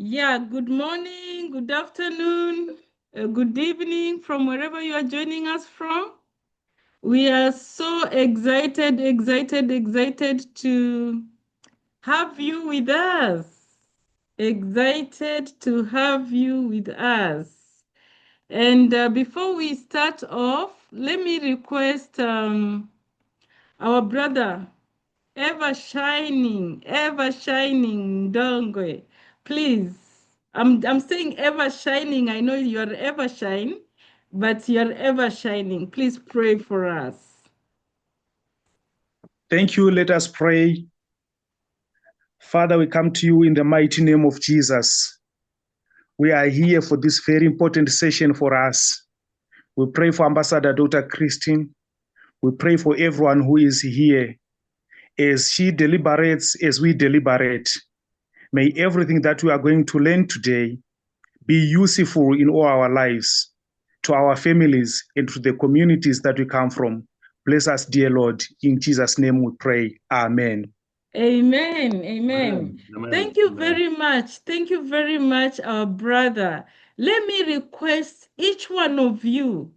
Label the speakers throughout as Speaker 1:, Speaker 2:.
Speaker 1: Yeah, good morning, good afternoon, good evening from wherever you are joining us from. We are so excited to have you with us. Excited to have you with us. And before we start off, let me request our brother, ever shining Dongwe. Please, I'm saying ever shining. I know you're ever shine, but you're ever shining. Please pray for us.
Speaker 2: Thank you. Let us pray. Father, we come to you in the mighty name of Jesus. We are here for this very important session for us. We pray for Ambassador Dr. Christine. We pray for everyone who is here. As she deliberates, as we deliberate, may everything that we are going to learn today be useful in all our lives, to our families, and to the communities that we come from. Bless us, dear Lord. In Jesus' name we pray. Amen.
Speaker 1: Amen. Amen.
Speaker 3: Amen.
Speaker 1: Thank you
Speaker 3: Amen.
Speaker 1: very much. Thank you very much, our brother. Let me request each one of you,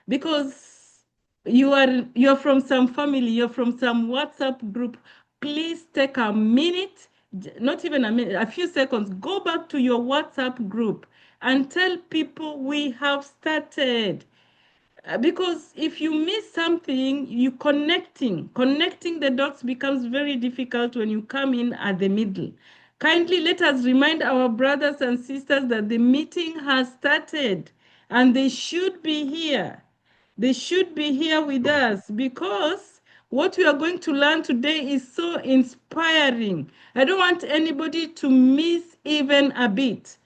Speaker 1: because you're from some family, you're from some WhatsApp group. Please take a minute, not even a minute, a few seconds. Go back to your WhatsApp group and tell people we have started. Because if you miss something, you connecting the dots becomes very difficult when you come in at the middle. Kindly let us remind our brothers and sisters that the meeting has started and they should be here. They should be here with us, because what we are going to learn today is so inspiring. I don't want anybody to miss even a bit,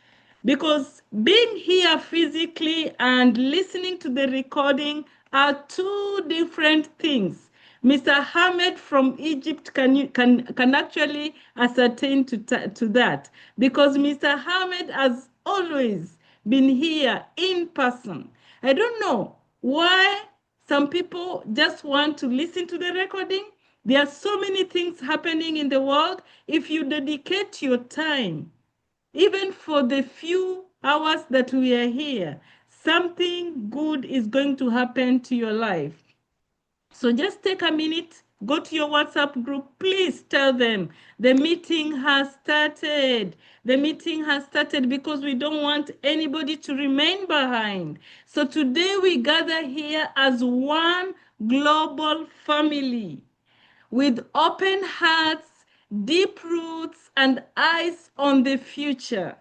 Speaker 1: because being here physically and listening to the recording are two different things. Mr. Hamed from Egypt can actually ascertain to that, because Mr. Hamed has always been here in person. I don't know why some people just want to listen to the recording. There are so many things happening in the world. If you dedicate your time, even for the few hours that we are here, something good is going to happen to your life. So just take a minute, go to your WhatsApp group, please tell them the meeting has started. The meeting has started, because we don't want anybody to remain behind. So today we gather here as one global family with open hearts, deep roots, and eyes on the future.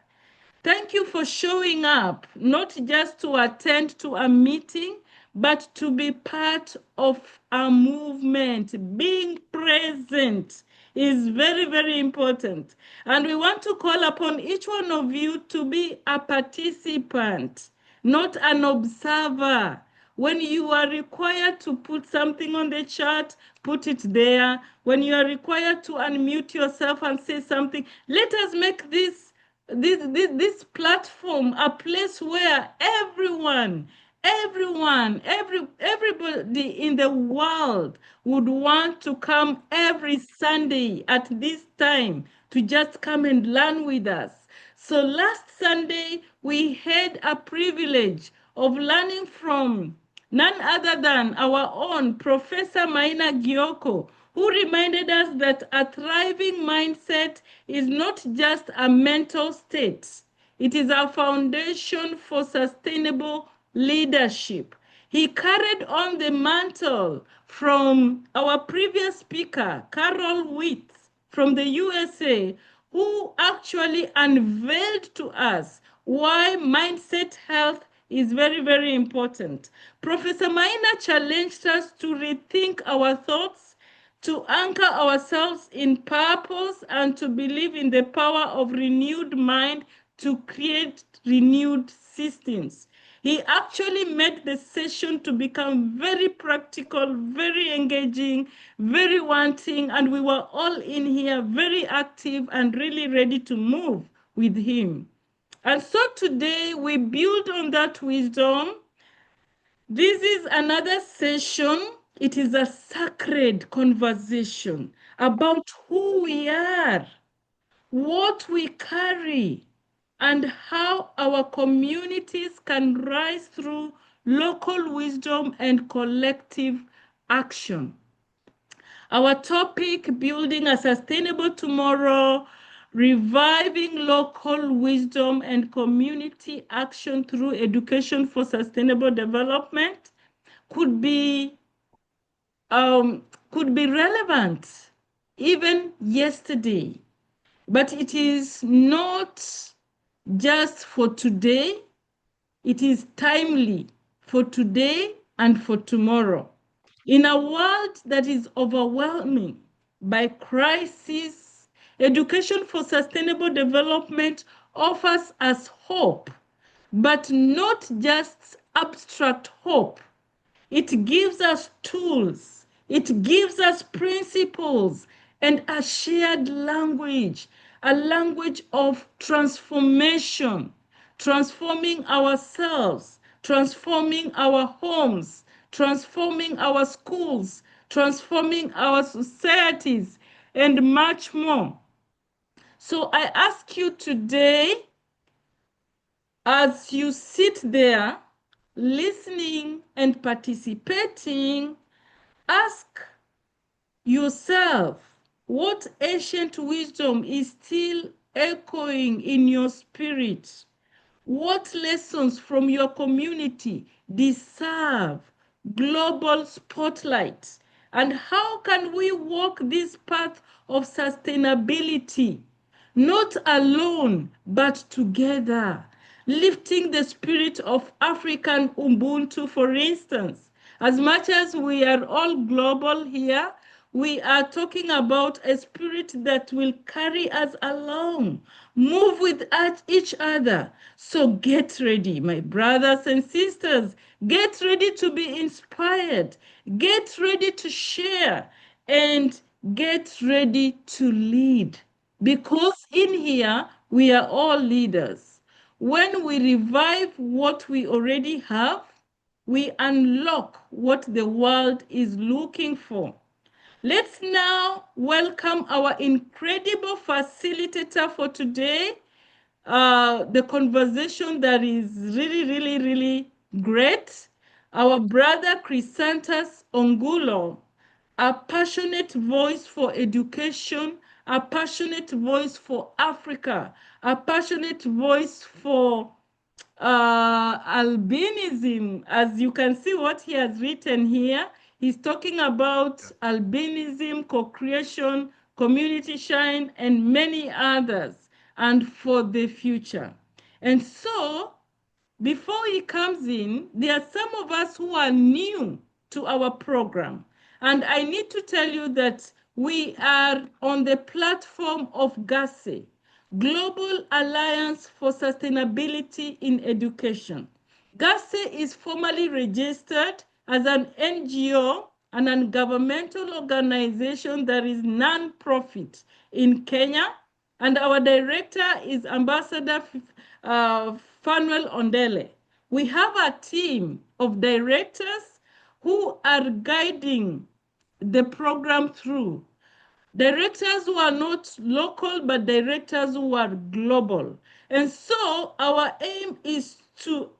Speaker 1: Thank you for showing up, not just to attend to a meeting, but to be part of a movement. Being present is very important. And we want to call upon each one of you to be a participant, not an observer. When you are required to put something on the chat, put it there. When you are required to unmute yourself and say something, let us make this platform a place where everybody in the world would want to come every Sunday at this time to just come and learn with us. So last Sunday, we had a privilege of learning from none other than our own Professor Maina Gioko, who reminded us that a thriving mindset is not just a mental state. It is a foundation for sustainable leadership. He carried on the mantle from our previous speaker, Carol Witt, from the USA, who actually unveiled to us why mindset health is very important. Professor Maina challenged us to rethink our thoughts, to anchor ourselves in purpose, and to believe in the power of renewed mind to create renewed systems. He actually made the session to become very practical, very engaging, very wanting, and we were all in here very active and really ready to move with him. And so today we build on that wisdom. This is another session. It is a sacred conversation about who we are, what we carry, and how our communities can rise through local wisdom and collective action. Our topic, building a sustainable tomorrow, reviving local wisdom and community action through education for sustainable development, could be um, could be relevant even yesterday, but it is not just for today. It is timely for today and for tomorrow. In a world that is overwhelming by crisis, education for sustainable development offers us hope, but not just abstract hope. It gives us tools, it gives us principles, and a shared language, a language of transformation, transforming ourselves, transforming our homes, transforming our schools, transforming our societies, and much more. So I ask you today, as you sit there listening and participating, ask yourself what ancient wisdom is still echoing in your spirit. What lessons from your community deserve global spotlight? And how can we walk this path of sustainability, not alone, but together, lifting the spirit of African Ubuntu, for instance? As much as we are all global here, we are talking about a spirit that will carry us along, move with each other. So get ready, my brothers and sisters. Get ready to be inspired. Get ready to share and get ready to lead. Because in here, we are all leaders. When we revive what we already have, we unlock what the world is looking for. Let's now welcome our incredible facilitator for today. The conversation that is really, really, really great. Our brother Christantus Ongulo, a passionate voice for education, a passionate voice for Africa, a passionate voice for albinism. As you can see what he has written here, he's talking about albinism, co-creation, community shine, and many others, and for the future. And so, before he comes in, there are some of us who are new to our program. And I need to tell you that we are on the platform of GASE, Global Alliance for Sustainability in Education. GASE is formally registered as an NGO, an ungovernmental organization that is non-profit in Kenya, and our director is Ambassador Fanuel Ondele. We have a team of directors who are guiding the program through. Directors who are not local, but directors who are global. And so our aim is to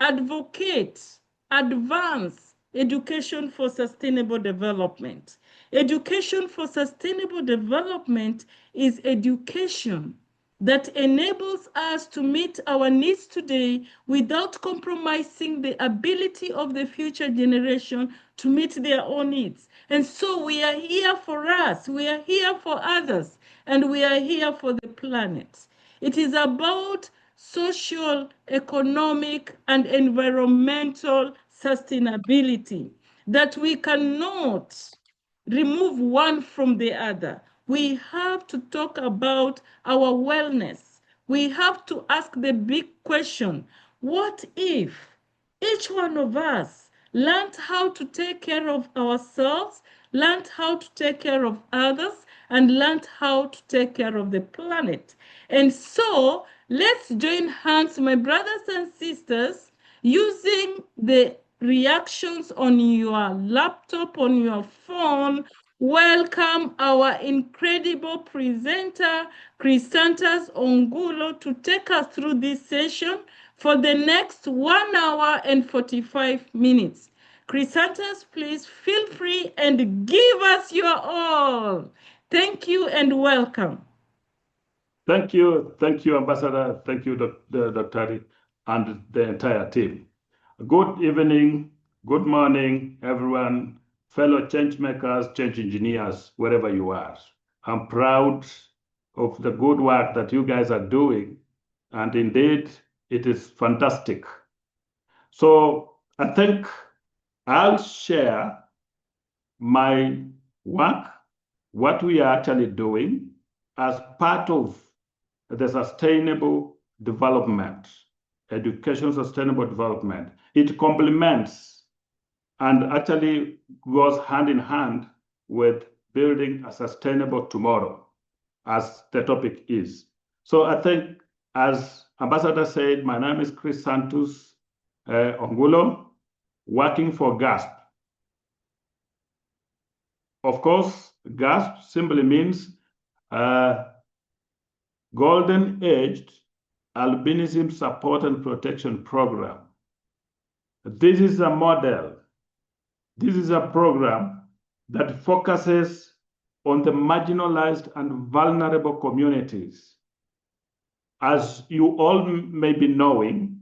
Speaker 1: advocate, advance education for sustainable development. Education for sustainable development is education that enables us to meet our needs today without compromising the ability of the future generation to meet their own needs. And so we are here for us, we are here for others, and we are here for the planet. It is about social, economic, and environmental sustainability that we cannot remove one from the other. We have to talk about our wellness. We have to ask the big question, what if each one of us learned how to take care of ourselves, learned how to take care of others, and learned how to take care of the planet? And so let's join hands, my brothers and sisters, using the reactions on your laptop, on your phone, welcome our incredible presenter, Christantus Ongulo, to take us through this session for the next 1 hour and 45 minutes. Christantus, please feel free and give us your all. Thank you and welcome.
Speaker 3: Thank you, Ambassador. Thank you, Dr. and the entire team. Good evening, good morning, everyone, fellow change makers, change engineers, wherever you are. I'm proud of the good work that you guys are doing, and indeed, it is fantastic. So I think I'll share my work, what we are actually doing as part of the sustainable development, education sustainable development. It complements and actually goes hand in hand with building a sustainable tomorrow, as the topic is. So I think, as Ambassador said, my name is Christantus Ongulo, working for GASP. Of course, GASP simply means Golden Aged Albinism Support and Protection Program. This is a model. This is a program that focuses on the marginalized and vulnerable communities. As you all may be knowing,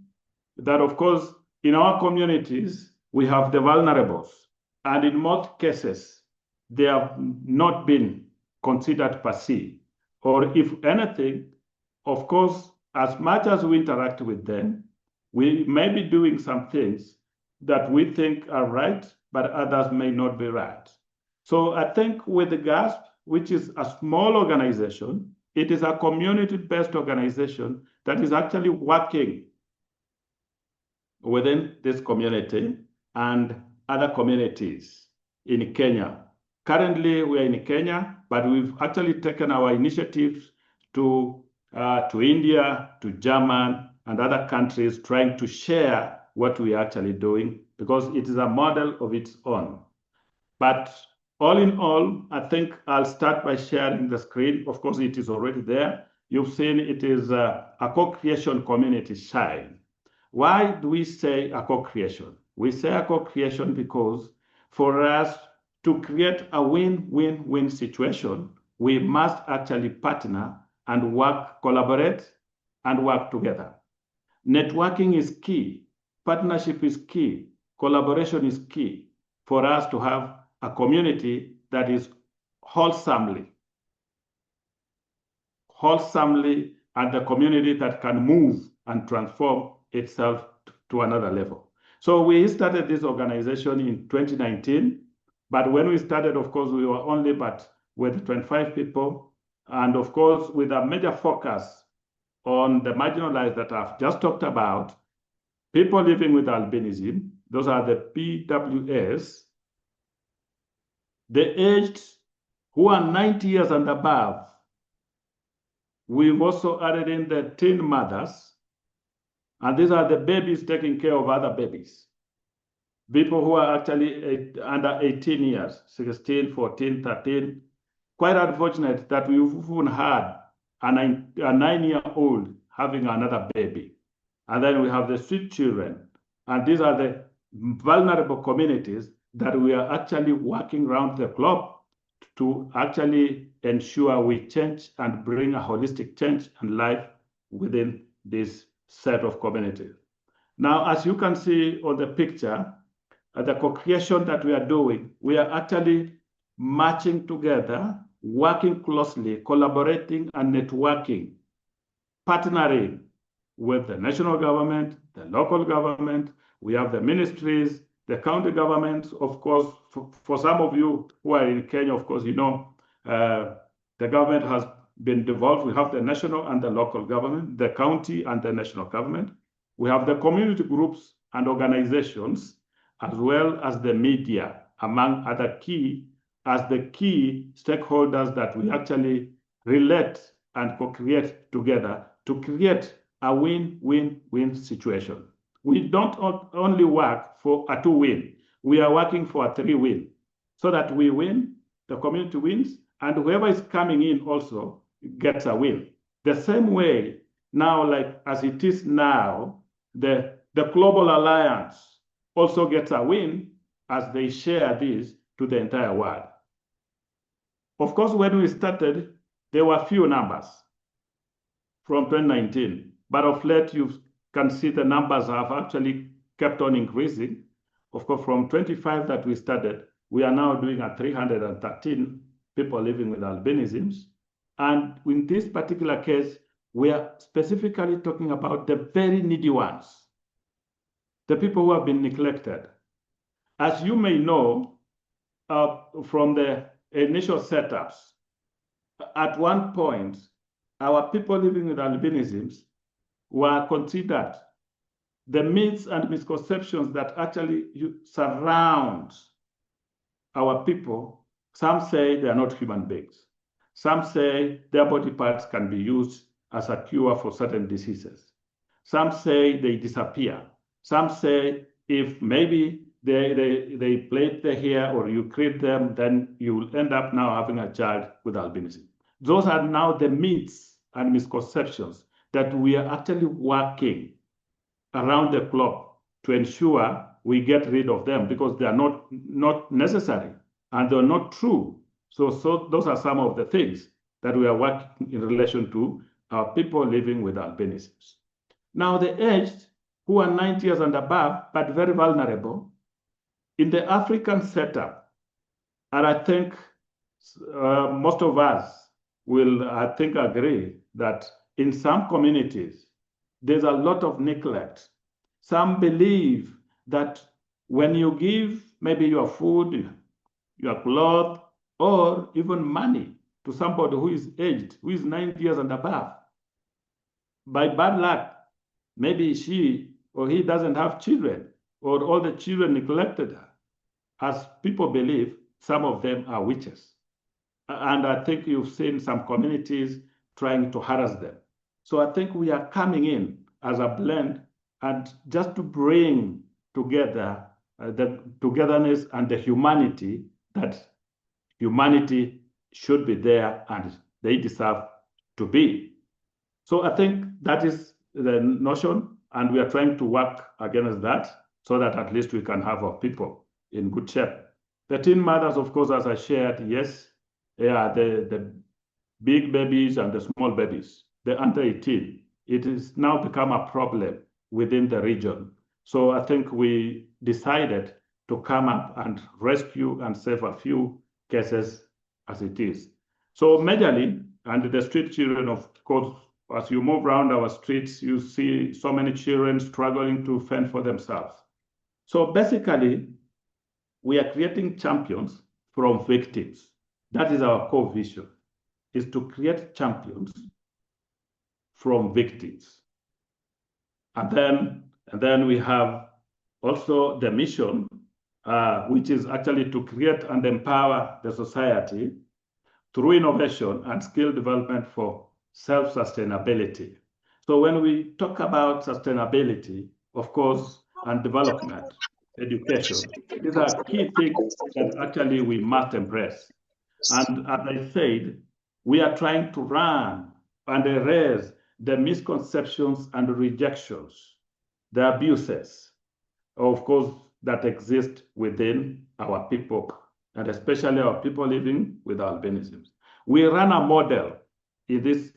Speaker 3: that of course, in our communities, we have the vulnerables. And in most cases, they have not been considered per se. Or if anything, of course, as much as we interact with them, we may be doing some things that we think are right, but others may not be right. So I think with the GASP, which is a small organization, it is a community-based organization that is actually working within this community and other communities in Kenya. Currently, we are in Kenya, but we've actually taken our initiatives to India, to German, and other countries, trying to share what we are actually doing, because it is a model of its own. But all in all, I think I'll start by sharing the screen. Of course, it is already there. You've seen it is a co-creation community shine. Why do we say a co-creation? We say a co-creation because for us to create a win-win-win situation, we must actually partner and work, collaborate, and work together. Networking is key. Partnership is key. Collaboration is key for us to have a community that is wholesomely, and a community that can move and transform itself to another level. So we started this organization in 2019, but when we started, of course, we were only but with 25 people, and of course, with a major focus on the marginalized that I've just talked about, people living with albinism, those are the PWS, the aged who are 90 years and above. We've also added in the teen mothers, and these are the babies taking care of other babies. People who are actually under 18 years, 16, 14, 13. Quite unfortunate that we've even had a 9-year-old having another baby. And then we have the street children. And these are the vulnerable communities that we are actually working around the clock to actually ensure we change and bring a holistic change and life within this set of communities. Now, as you can see on the picture, the co-creation that we are doing, we are actually marching together, working closely, collaborating and networking, partnering with the national government, the local government. We have the ministries, the county governments. Of course, for some of you who are in Kenya, of course, you know, the government has been devolved. We have the national and the local government, the county and the national government. We have the community groups and organizations, as well as the media, among other key stakeholders that we actually relate and co-create together to create a win-win-win situation. We don't only work for a 2-win, we are working for a 3-win, so that we win, the community wins, and whoever is coming in also gets a win. The same way now, like as it is now, the Global Alliance also gets a win as they share this to the entire world. Of course, when we started, there were few numbers from 2019, but of late you can see the numbers have actually kept on increasing. Of course, from 25 that we started, we are now doing at 313 people living with albinisms. And in this particular case, we are specifically talking about the very needy ones, the people who have been neglected. As you may know, from the initial setups, at one point, our people living with albinisms were considered the myths and misconceptions that actually surround our people. Some say they are not human beings. Some say their body parts can be used as a cure for certain diseases. Some say they disappear. Some say if maybe they plait the hair or you create them, then you will end up now having a child with albinism. Those are now the myths and misconceptions that we are actually working around the clock to ensure we get rid of them, because they are not necessary and they're not true. So those are some of the things that we are working in relation to our people living with albinisms. Now, the aged who are 90 years and above, but very vulnerable, in the African setup, and I think most of us will, I think, agree that in some communities, there's a lot of neglect. Some believe that when you give maybe your food, your clothes, or even money to somebody who is aged, who is 90 years and above, by bad luck, maybe she or he doesn't have children, or all the children neglected her. As people believe, some of them are witches. And I think you've seen some communities trying to harass them. So I think we are coming in as a blend and just to bring together the togetherness and the humanity that humanity should be there and they deserve to be. So I think that is the notion, and we are trying to work against that so that at least we can have our people in good shape. The teen mothers, of course, as I shared, yes, yeah, the big babies and the small babies, the under 18, it has now become a problem within the region. So I think we decided to come up and rescue and save a few cases as it is. So majorly, and the street children, of course, as you move around our streets, you see so many children struggling to fend for themselves. So basically, we are creating champions from victims. That is our core vision, is to create champions from victims. And then we have also the mission, which is actually to create and empower the society through innovation and skill development for self-sustainability. So when we talk about sustainability, of course, and development, education, these are key things that actually we must embrace. And as I said, we are trying to run and erase the misconceptions and rejections, the abuses, of course, that exist within our people, and especially our people living with albinisms. We run a model in this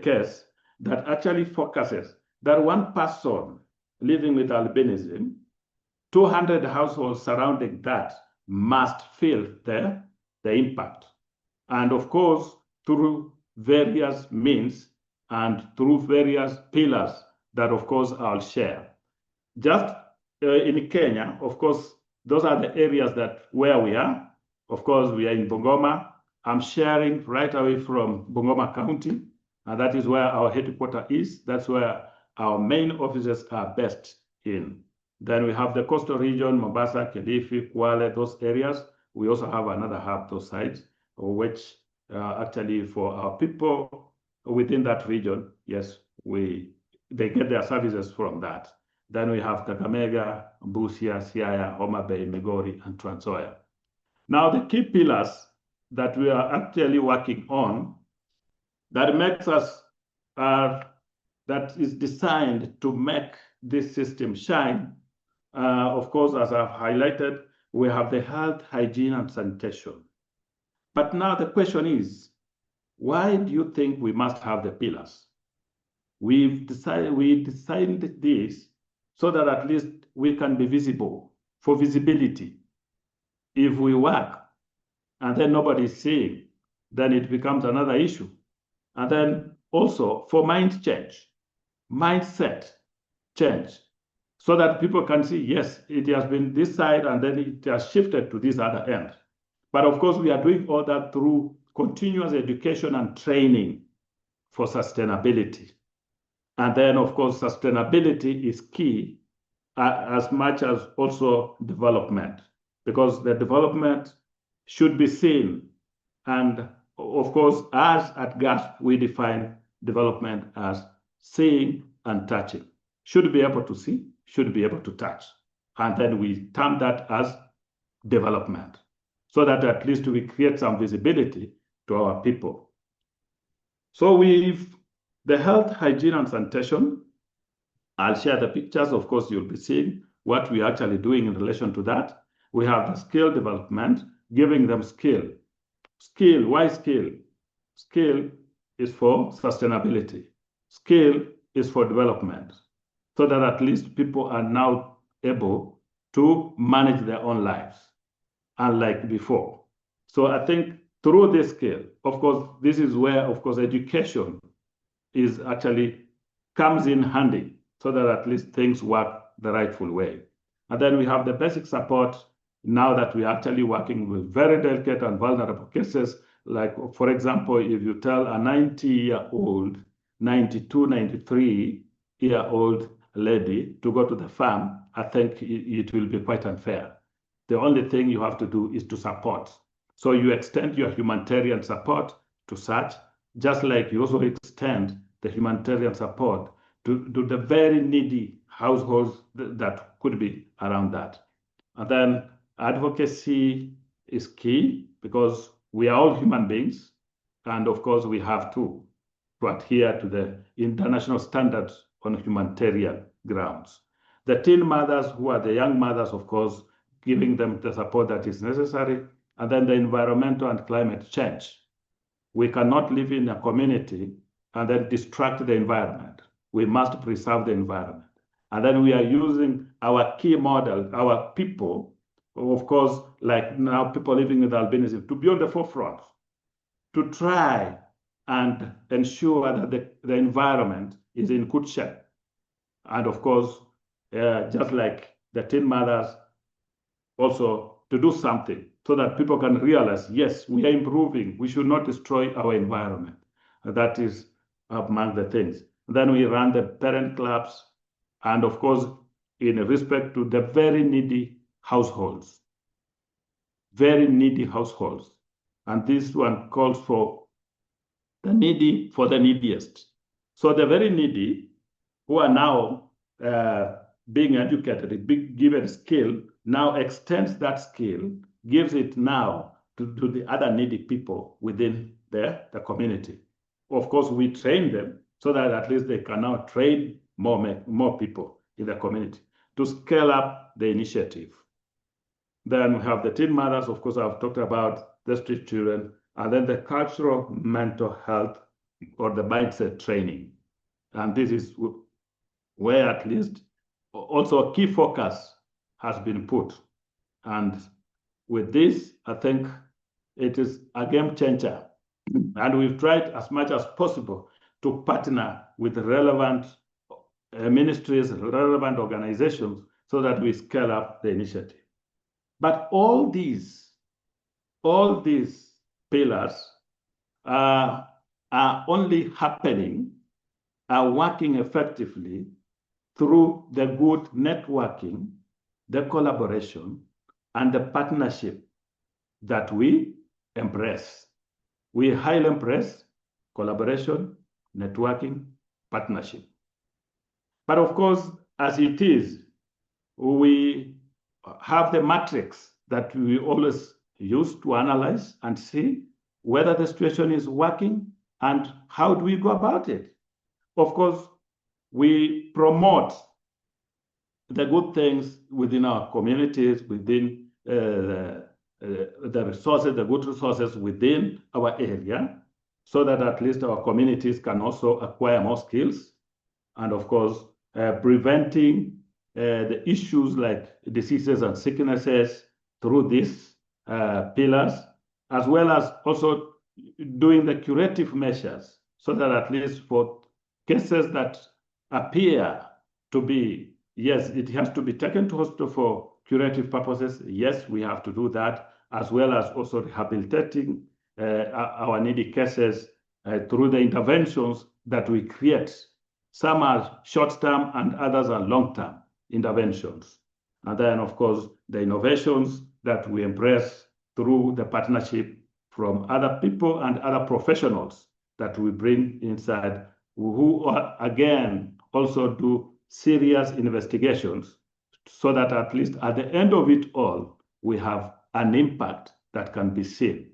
Speaker 3: case that actually focuses that one person living with albinism, 200 households surrounding that must feel the impact. And of course, through various means and through various pillars that, of course, I'll share. Just in Kenya, of course, those are the areas that where we are. Of course, we are in Bungoma. I'm sharing right away from Bungoma County, and that is where our headquarters is. That's where our main offices are based in. Then we have the coastal region, Mombasa, Kilifi, Kwale, those areas. We also have another hub, those sites, which actually for our people within that region, yes, they get their services from that. Then we have Kakamega, Busia, Siaya, Homa Bay, Migori, and Trans Nzoia. Now, the key pillars that we are actually working on that makes us, that is designed to make this system shine. Of course, as I've highlighted, we have the health, hygiene, and sanitation. But now the question is, why do you think we must have the pillars? We designed this so that at least we can be visible, for visibility. If we work and then nobody is seeing, then it becomes another issue. And then also for mind change, mindset change, so that people can see, yes, it has been this side and then it has shifted to this other end. But of course, we are doing all that through continuous education and training for sustainability. And then, of course, sustainability is key as much as also development, because the development should be seen. And of course, as at GASP, we define development as seeing and touching. Should be able to see, should be able to touch. And then we term that as development, so that at least we create some visibility to our people. So we've the health, hygiene, and sanitation. I'll share the pictures. Of course, you'll be seeing what we're actually doing in relation to that. We have the skill development, giving them skill. Skill, why skill? Skill is for sustainability. Skill is for development, so that at least people are now able to manage their own lives, unlike before. So I think through this skill, of course, this is where, of course, education is actually comes in handy, so that at least things work the rightful way. And then we have the basic support now that we're actually working with very delicate and vulnerable cases. Like, for example, if you tell a 90-year-old, 92, 93-year-old lady to go to the farm, I think it will be quite unfair. The only thing you have to do is to support. So you extend your humanitarian support to such, just like you also extend the humanitarian support to the very needy households that could be around that. And then advocacy is key, because we are all human beings. And of course, we have to adhere to the international standards on humanitarian grounds. The teen mothers, who are the young mothers, of course, giving them the support that is necessary. And then the environmental and climate change. We cannot live in a community and then distract the environment. We must preserve the environment. And then we are using our key model, our people, of course, like now people living with albinism, to be on the forefront, to try and ensure that the environment is in good shape. And of course, just like the teen mothers, also to do something so that people can realize, yes, we are improving. We should not destroy our environment. That is among the things. Then we run the parent clubs, and of course, in respect to the very needy households. Very needy households. And this one calls for the needy for the neediest. So the very needy, who are now being educated, being given skill, now extends that skill, gives it now to the other needy people within the community. Of course, we train them so that at least they can now train more people in the community to scale up the initiative. Then we have the teen mothers, of course, I've talked about the street children, and then the cultural mental health or the mindset training. And this is where at least also a key focus has been put. And with this, I think it is a game changer. And we've tried as much as possible to partner with relevant ministries, relevant organizations, so that we scale up the initiative. But all these pillars are only happening, are working effectively through the good networking, the collaboration, and the partnership that we embrace. We highly embrace collaboration, networking, partnership. But of course, as it is, we have the matrix that we always use to analyze and see whether the situation is working and how do we go about it. Of course, we promote the good things within our communities, within the resources, the good resources within our area, so that at least our communities can also acquire more skills. And of course, preventing the issues like diseases and sicknesses through these pillars, as well as also doing the curative measures, so that at least for cases that appear to be, yes, it has to be taken to hospital for curative purposes. Yes, we have to do that, as well as also rehabilitating our needy cases through the interventions that we create. Some are short-term and others are long-term interventions. And then, of course, the innovations that we embrace through the partnership from other people and other professionals that we bring inside, who are, again, also do serious investigations, so that at least at the end of it all, we have an impact that can be seen.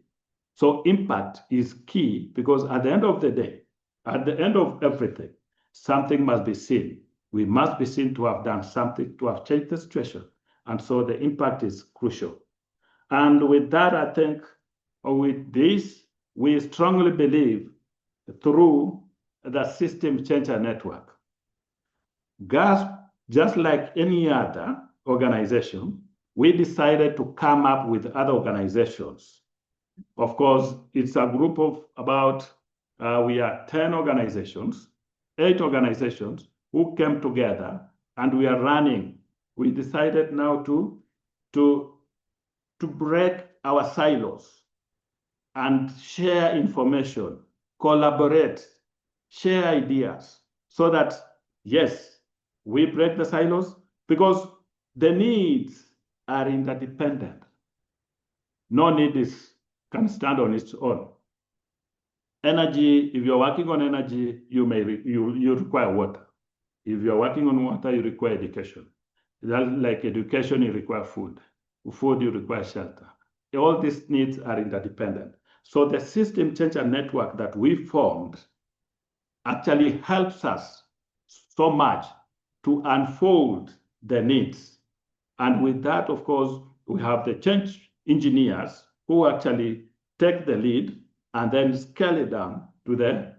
Speaker 3: So impact is key, because at the end of the day, at the end of everything, something must be seen. We must be seen to have done something, to have changed the situation. And so the impact is crucial. And with that, I think with this, we strongly believe through the system changer network. GASP, just like any other organization, we decided to come up with other organizations. Of course, it's a group of about, we are 10 organizations, 8 organizations who came together, and we are running. We decided now to break our silos and share information, collaborate, share ideas, so that, yes, we break the silos, because the needs are interdependent. No need can stand on its own. Energy, if you're working on energy, you require water. If you're working on water, you require education. Like education, you require food. Food, you require shelter. All these needs are interdependent. So the system changer network that we formed actually helps us so much to unfold the needs. And with that, of course, we have the change engineers who actually take the lead and then scale it down to the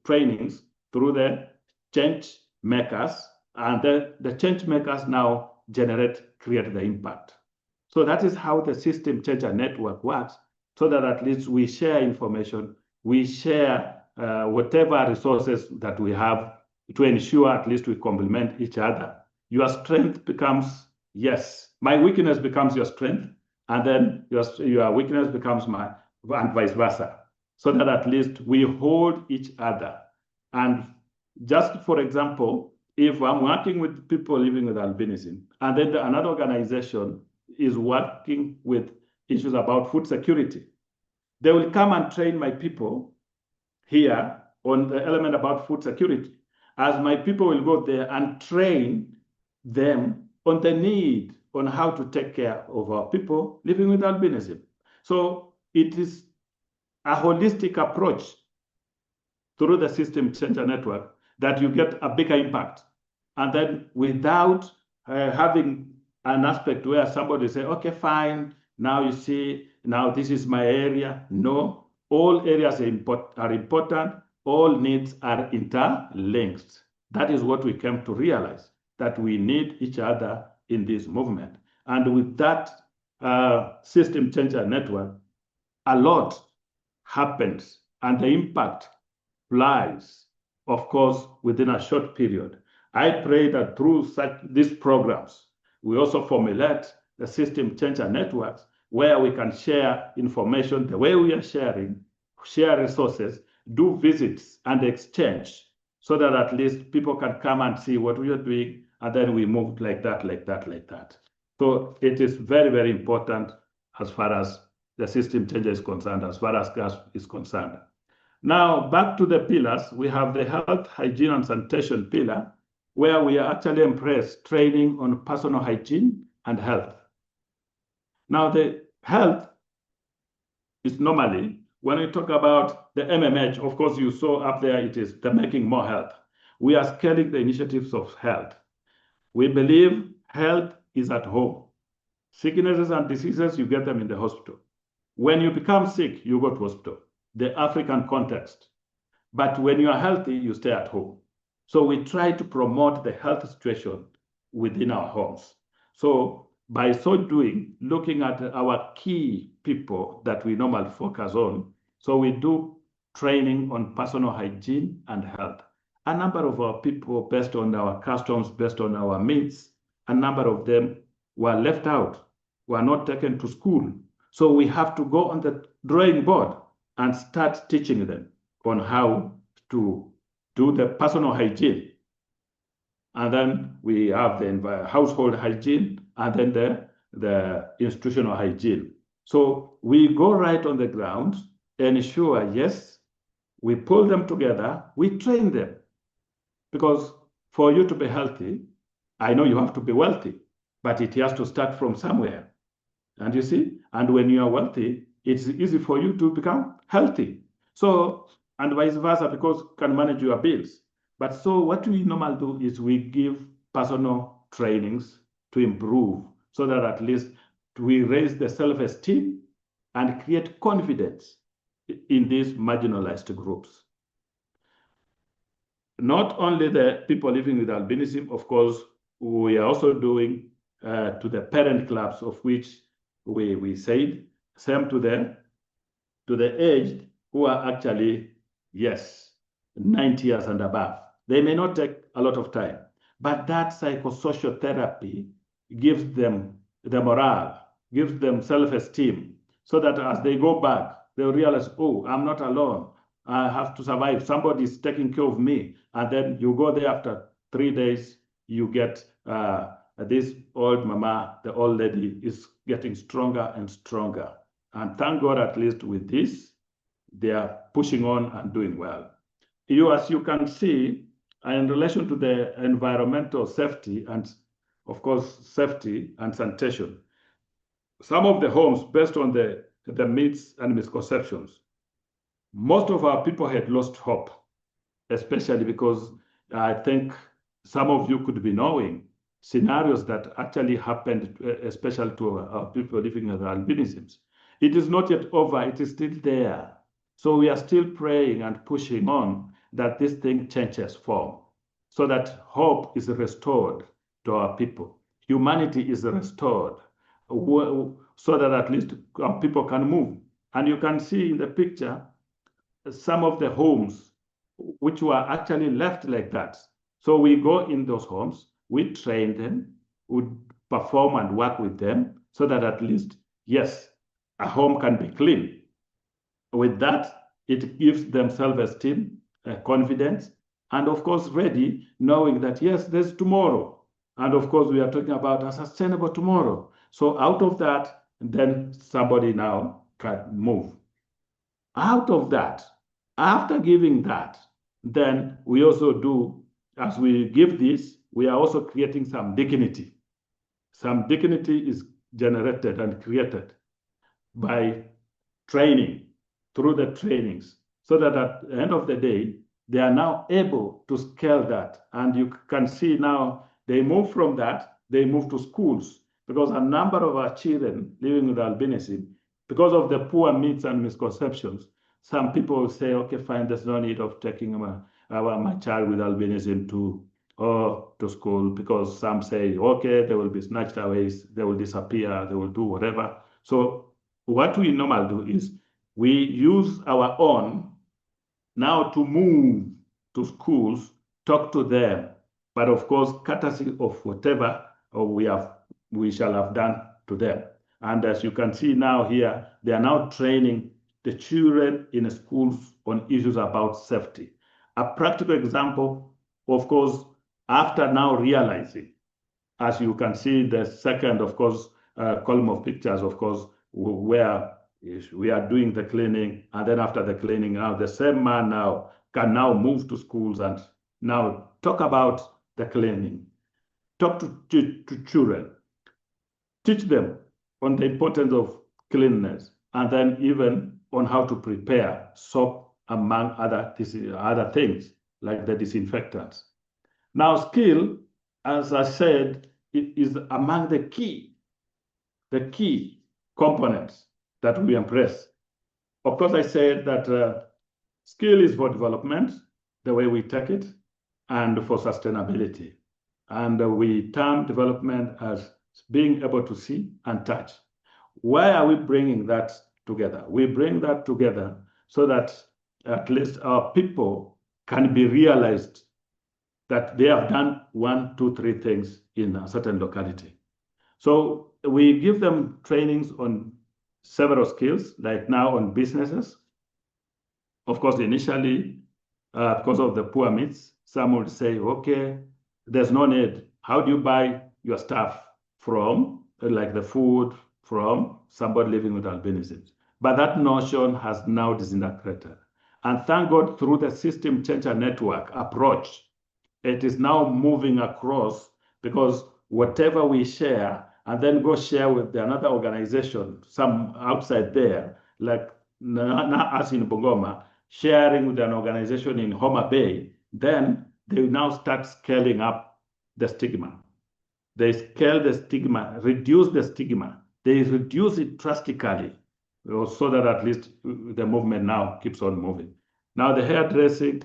Speaker 3: trainings through the change makers, and the change makers now create the impact. So that is how the system changer network works, so that at least we share information, we share whatever resources that we have to ensure at least we complement each other. Your strength becomes, yes, my weakness becomes your strength, and then your weakness becomes mine, and vice versa, so that at least we hold each other. And just for example, if I'm working with people living with albinism, and then another organization is working with issues about food security, they will come and train my people here on the element about food security, as my people will go there and train them on the need on how to take care of our people living with albinism. So it is a holistic approach through the system changer network that you get a bigger impact. And then without having an aspect where somebody say, okay, fine, now you see, now this is my area. No, all areas are important. All needs are interlinked. That is what we came to realize, that we need each other in this movement. And with that system changer network, a lot happens, and the impact flies, of course, within a short period. I pray that through these programs, we also formulate the system changer networks where we can share information the way we are sharing, share resources, do visits and exchange, so that at least people can come and see what we are doing, and then we move like that, like that, like that. So it is very, very important as far as the system changer is concerned, as far as GASP is concerned. Now, back to the pillars, we have the health, hygiene, and sanitation pillar, where we actually embrace training on personal hygiene and health. Now, the health is normally, when we talk about the MMH, of course, you saw up there, it is the making more health. We are scaling the initiatives of health. We believe health is at home. Sicknesses and diseases, you get them in the hospital. When you become sick, you go to hospital, the African context. But when you are healthy, you stay at home. So we try to promote the health situation within our homes. So by so doing, looking at our key people that we normally focus on, so we do training on personal hygiene and health. A number of our people, based on our customs, based on our needs, a number of them were left out, were not taken to school. So we have to go on the drawing board and start teaching them on how to do the personal hygiene. And then we have the household hygiene and then the institutional hygiene. So we go right on the ground and ensure, yes, we pull them together, we train them. Because for you to be healthy, I know you have to be wealthy, but it has to start from somewhere. And you see, and when you are wealthy, it's easy for you to become healthy. So, and vice versa, because you can manage your bills. But so what we normally do is we give personal trainings to improve so that at least we raise the self-esteem and create confidence in these marginalized groups. Not only the people living with albinism, of course, we are also doing to the parent clubs, of which we said, same to the aged who are actually, yes, 90 years and above. They may not take a lot of time, but that psychosocial therapy gives them the morale, gives them self-esteem, so that as they go back, they'll realize, oh, I'm not alone. I have to survive. Somebody's taking care of me. And then you go there after 3 days, you get this old mama, the old lady is getting stronger and stronger. And thank God, at least with this, they are pushing on and doing well. As you can see, in relation to the environmental safety and, of course, safety and sanitation, some of the homes, based on the myths and misconceptions, most of our people had lost hope, especially because I think some of you could be knowing scenarios that actually happened, especially to our people living with albinisms. It is not yet over, it is still there. So we are still praying and pushing on that this thing changes form so that hope is restored to our people. Humanity is restored so that at least our people can move. And you can see in the picture some of the homes which were actually left like that. So we go in those homes, we train them, we perform and work with them so that at least, yes, a home can be clean. With that, it gives them self-esteem, confidence, and of course, ready, knowing that, yes, there's tomorrow. And of course, we are talking about a sustainable tomorrow. So out of that, then somebody now can move. Out of that, after giving that, then we also do, as we give this, we are also creating some dignity. Some dignity is generated and created by training, through the trainings, so that at the end of the day, they are now able to scale that. And you can see now they move from that, they move to schools, because a number of our children living with albinism, because of the poor myths and misconceptions, some people say, okay, fine, there's no need of taking my child with albinism to school, because some say, okay, they will be snatched away, they will disappear, they will do whatever. So what we normally do is we use our own now to move to schools, talk to them, but of course, courtesy of whatever we shall have done to them. And as you can see now here, they are now training the children in schools on issues about safety. A practical example, of course, after now realizing, as you can see the second, of course, column of pictures, of course, where we are doing the cleaning, and then after the cleaning, now the same man now can now move to schools and now talk about the cleaning, talk to children, teach them on the importance of cleanliness, and then even on how to prepare soap, among other things like the disinfectants. Now, skill, as I said, it is among the key components that we embrace. Of course, I said that skill is for development, the way we take it, and for sustainability. And we term development as being able to see and touch. Why are we bringing that together? We bring that together so that at least our people can be realized that they have done 1, 2, 3 things in a certain locality. So we give them trainings on several skills, like now on businesses. Of course, initially, because of the poor means, some would say, okay, there's no need. How do you buy your stuff from, like the food, from somebody living with albinism? But that notion has now disintegrated. And thank God, through the system changer network approach, it is now moving across, because whatever we share and then go share with another organization, some outside there, like us in Bungoma, sharing with an organization in Homa Bay, then they now start scaling up the stigma. They scale the stigma, reduce the stigma. They reduce it drastically, so that at least the movement now keeps on moving. Now, the hairdressing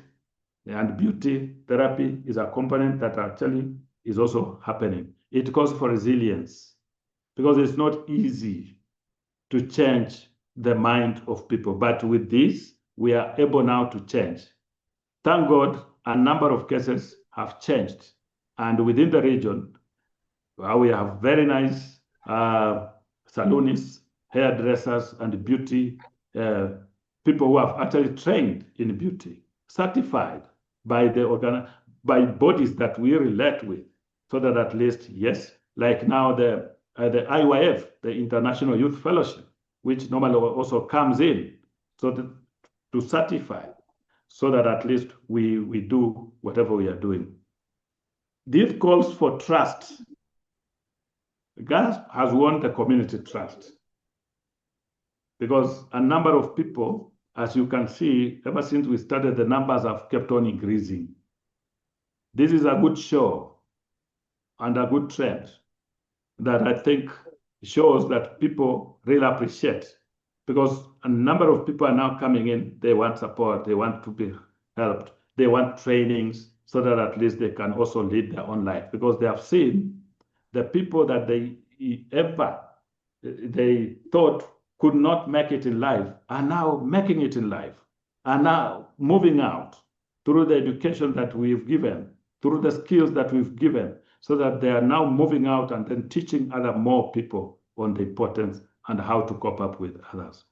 Speaker 3: and beauty therapy is a component that actually is also happening. It calls for resilience, because it's not easy to change the mind of people. But with this, we are able now to change. Thank God, a number of cases have changed. And within the region, we have very nice salonists, hairdressers, and beauty people who have actually trained in beauty, certified by bodies that we relate with, so that at least, yes, like now the IYF, the International Youth Fellowship, which normally also comes in, so to certify, so that at least we do whatever we are doing. This calls for trust. God has won the community trust, because a number of people, as you can see, ever since we started, the numbers have kept on increasing. This is a good show and a good trend that I think shows that people really appreciate, because a number of people are now coming in. They want support, they want to be helped, they want trainings, so that at least they can also lead their own life, because they have seen the people that they thought could not make it in life are now making it in life, are now moving out through the education that we've given, through the skills that we've given, so that they are now moving out and then teaching more people on the importance and how to cope up with others.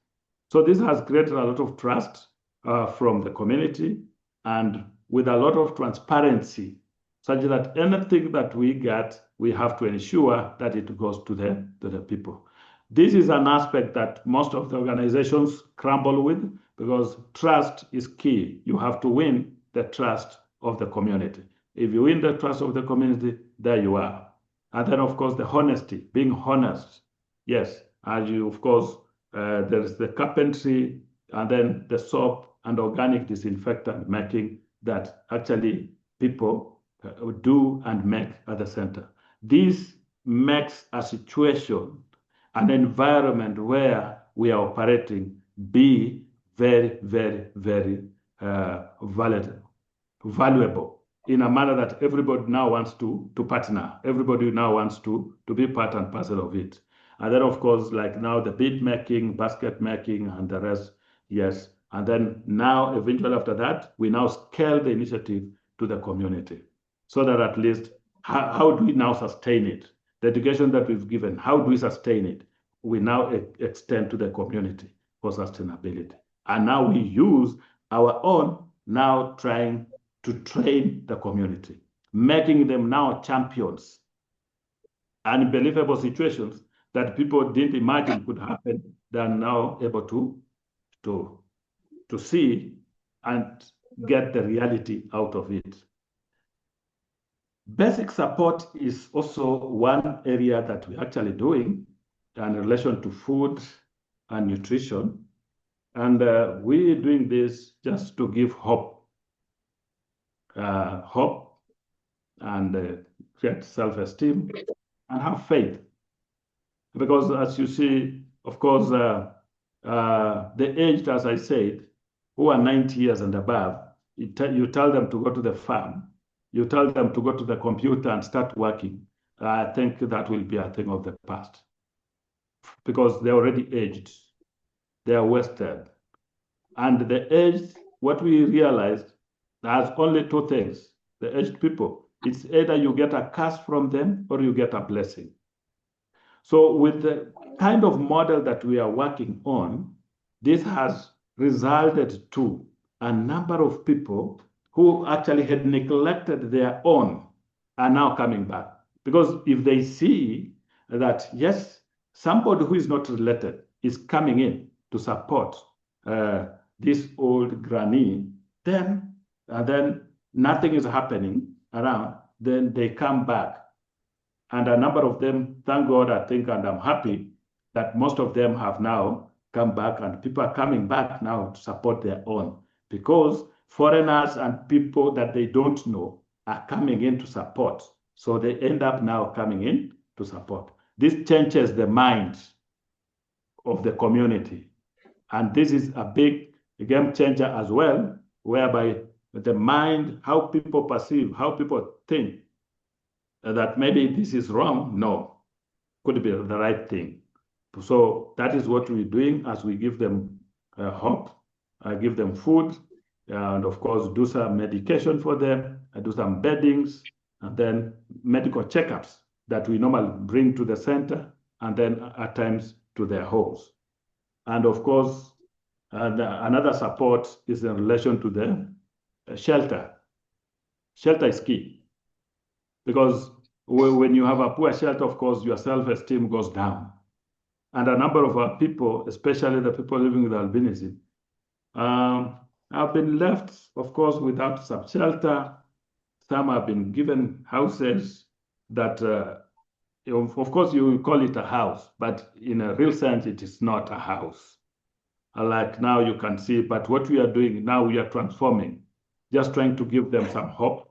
Speaker 3: So this has created a lot of trust from the community, and with a lot of transparency, such that anything that we get, we have to ensure that it goes to the people. This is an aspect that most of the organizations crumble with, because trust is key. You have to win the trust of the community. If you win the trust of the community, there you are. And then, of course, the honesty, being honest. Yes, as you, of course, there's the carpentry, and then the soap and organic disinfectant making that actually people do and make at the center. This makes a situation, an environment where we are operating, be very, very, very valuable, in a manner that everybody now wants to partner. Everybody now wants to be part and parcel of it. And then, of course, like now the bead making, basket making, and the rest, yes. And then now, eventually after that, we now scale the initiative to the community, so that at least, how do we now sustain it? The education that we've given, how do we sustain it? We now extend to the community for sustainability. And now we use our own, now trying to train the community, making them now champions. Unbelievable situations that people didn't imagine could happen, they are now able to see and get the reality out of it. Basic support is also one area that we're actually doing in relation to food, and nutrition. And we're doing this just to give hope and create self-esteem and have faith. Because as you see, of course, the aged, as I said, who are 90 years and above, you tell them to go to the farm, you tell them to go to the computer and start working. I think that will be a thing of the past because they're already aged, they are wasted. And the aged, what we realized, there's only two things, the aged people. It's either you get a curse from them or you get a blessing. So with the kind of model that we are working on, this has resulted to a number of people who actually had neglected their own are now coming back. Because if they see that, yes, somebody who is not related is coming in to support this old granny, then nothing is happening around, then they come back. And a number of them, thank God, I think, and I'm happy that most of them have now come back and people are coming back now to support their own because foreigners and people that they don't know are coming in to support. So they end up now coming in to support. This changes the mind of the community. And this is a big game changer as well, whereby the mind, how people perceive, how people think that maybe this is wrong, no, could be the right thing. So that is what we're doing as we give them hope, give them food, and of course do some medication for them, do some beddings, and then medical checkups that we normally bring to the center, and then at times to their homes. And of course, another support is in relation to the shelter. Shelter is key because when you have a poor shelter, of course, your self-esteem goes down. And a number of our people, especially the people living with albinism, have been left, of course, without some shelter. Some have been given houses that, of course, you call it a house, but in a real sense, it is not a house. Like now you can see, but what we are doing now, we are transforming, just trying to give them some hope,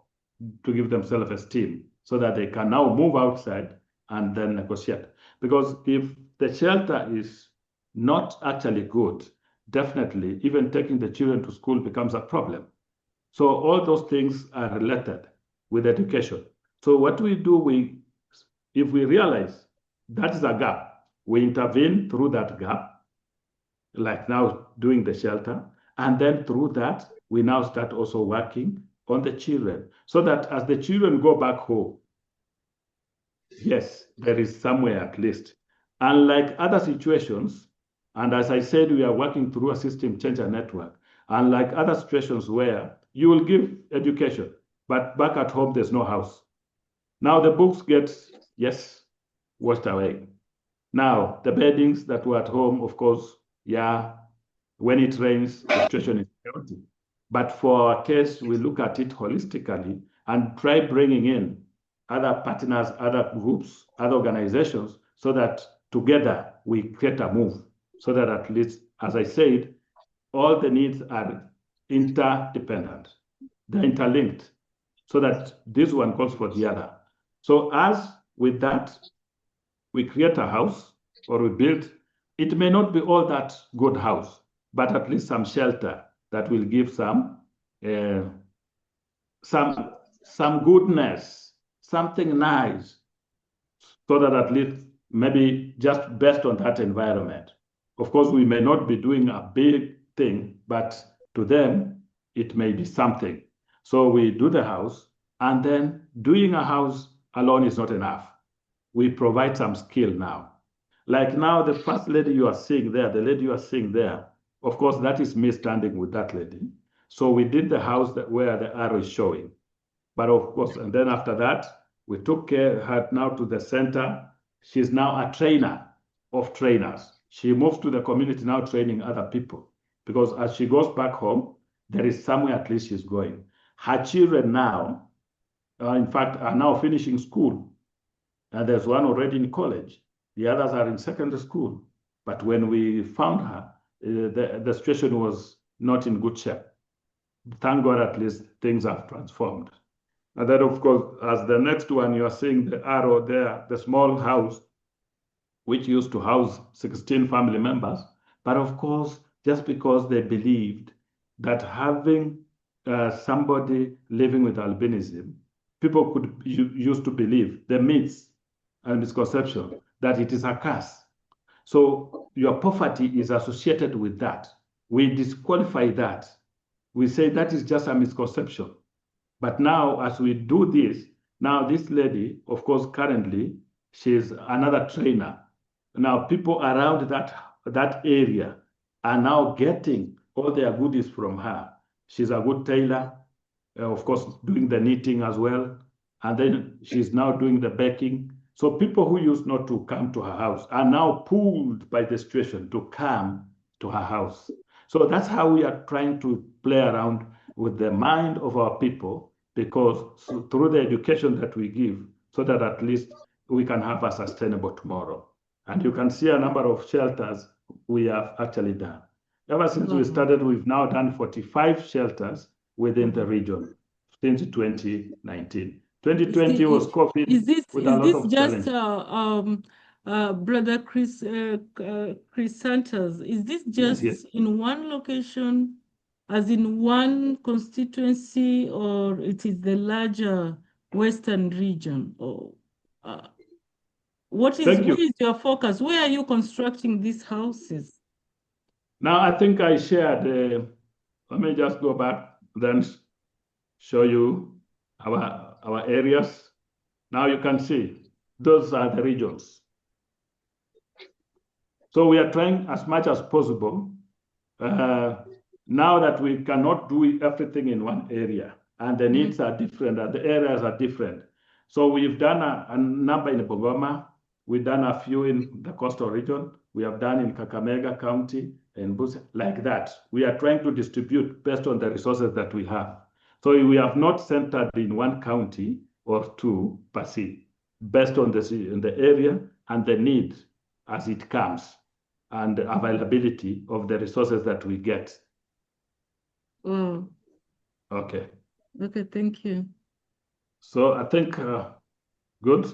Speaker 3: to give them self-esteem, so that they can now move outside and then negotiate. Because if the shelter is not actually good, definitely even taking the children to school becomes a problem. So all those things are related with education. So what we do, if we realize that is a gap, we intervene through that gap, like now doing the shelter, and then through that, we now start also working on the children, so that as the children go back home, yes, there is somewhere at least. Unlike other situations, and as I said, we are working through a system changer network, unlike other situations where you will give education, but back at home, there's no house. Now the books get, yes, washed away. Now, the beddings that were at home, of course, yeah, when it rains, the situation is chaotic. But for our case, we look at it holistically and try bringing in other partners, other groups, other organizations, so that together we create a move, so that at least, as I said, all the needs are interdependent. They're interlinked, so that this one calls for the other. So as with that, we create a house or we build, it may not be all that good house, but at least some shelter that will give some goodness, something nice, so that at least maybe just based on that environment. Of course, we may not be doing a big thing, but to them, it may be something. So we do the house, and then doing a house alone is not enough. We provide some skill now. Like now, the first lady you are seeing there, the lady you are seeing there, of course, that is me standing with that lady. So we did the house where the arrow is showing. But of course, and then after that, we took her now to the center. She's now a trainer of trainers. She moves to the community now training other people, because as she goes back home, there is somewhere at least she's going. Her children now, in fact, are now finishing school. And there's one already in college. The others are in secondary school. But when we found her, the situation was not in good shape. Thank God, at least things have transformed. And then, of course, as the next one, you are seeing the arrow there, the small house, which used to house 16 family members. But of course, just because they believed that having somebody living with albinism, people could used to believe the myths and misconception that it is a curse. So your poverty is associated with that. We disqualify that. We say that is just a misconception. But now, as we do this, now this lady, of course, currently, she's another trainer. Now people around that area are now getting all their goodies from her. She's a good tailor, of course, doing the knitting as well. And then she's now doing the baking. So people who used not to come to her house are now pulled by the situation to come to her house. So that's how we are trying to play around with the mind of our people, because through the education that we give, so that at least we can have a sustainable tomorrow. And you can see a number of shelters we have actually done. Ever since we started, we've now done 45 shelters within the region since 2019. 2020 was COVID.
Speaker 1: Is this just Brother Christantus? Is this just
Speaker 3: Yes.
Speaker 1: in one location, as in one constituency, or it is the larger Western region? Or what is your focus? Where are you constructing these houses?
Speaker 3: Now, I think I shared, let me just go back, then show you our areas. Now you can see, those are the regions. So we are trying as much as possible, now that we cannot do everything in one area, and the needs are different, and the areas are different. So we've done a number in Bungoma, we've done a few in the coastal region, we have done in Kakamega County, and like that. We are trying to distribute based on the resources that we have. So we have not centered in one county or two per se, based on the area and the need as it comes, and the availability of the resources that we get.
Speaker 1: Oh.
Speaker 3: Okay.
Speaker 1: Okay, thank you.
Speaker 3: So I think, good.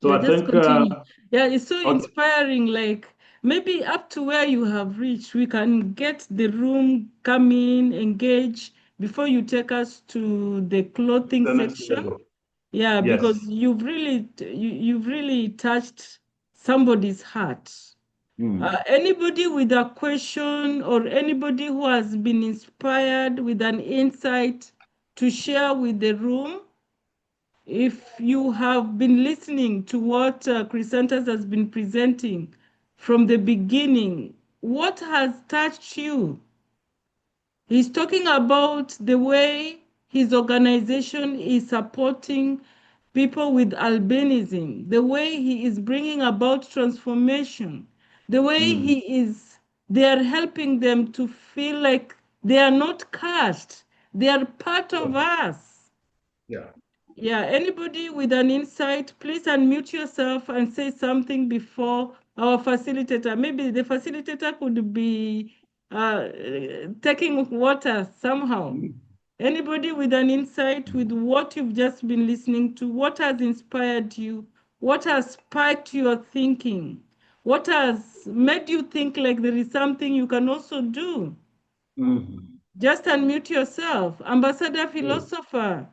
Speaker 3: So
Speaker 1: yeah,
Speaker 3: I
Speaker 1: just
Speaker 3: think,
Speaker 1: continue. Yeah, it's so
Speaker 3: okay.
Speaker 1: inspiring. Like maybe up to where you have reached, we can get the room, come in, engage before you take us to the clothing section. Yeah,
Speaker 3: Yes.
Speaker 1: because you've really touched somebody's heart. Anybody with a question, or anybody who has been inspired with an insight to share with the room, if you have been listening to what Christantus has been presenting from the beginning, what has touched you? He's talking about the way his organization is supporting people with albinism, the way he is bringing about transformation, the way they are helping them to feel like they are not cast, they are part of us.
Speaker 3: Yeah.
Speaker 1: Yeah, anybody with an insight, please unmute yourself and say something before our facilitator. Maybe the facilitator could be taking water somehow. Anybody with an insight with what you've just been listening to, what has inspired you, what has sparked your thinking, what has made you think like there is something you can also do? Just unmute yourself. Ambassador Philosopher.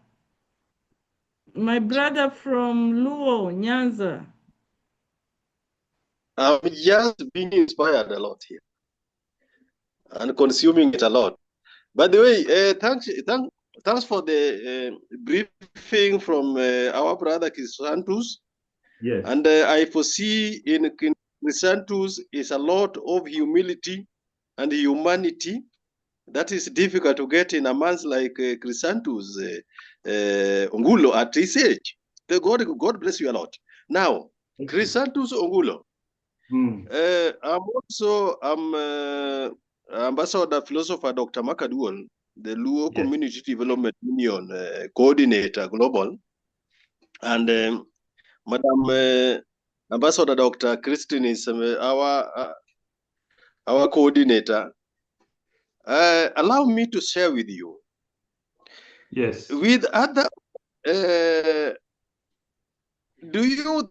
Speaker 1: My brother from Luo, Nyanza.
Speaker 4: I'm just being inspired a lot here and consuming it a lot. By the way, thanks for the briefing from our brother Christantus.
Speaker 3: Yes.
Speaker 4: And I foresee in Christantus is a lot of humility and humanity that is difficult to get in a man like Christantus Ongulo at his age. God bless you a lot. Now, Christantus Ongulo. I'm Ambassador Philosopher Dr. Makaduol, the Luo Community Development Union Coordinator Global, and Madam Ambassador Dr. Christine is our our coordinator, allow me to share with you.
Speaker 3: Yes.
Speaker 4: With other, do you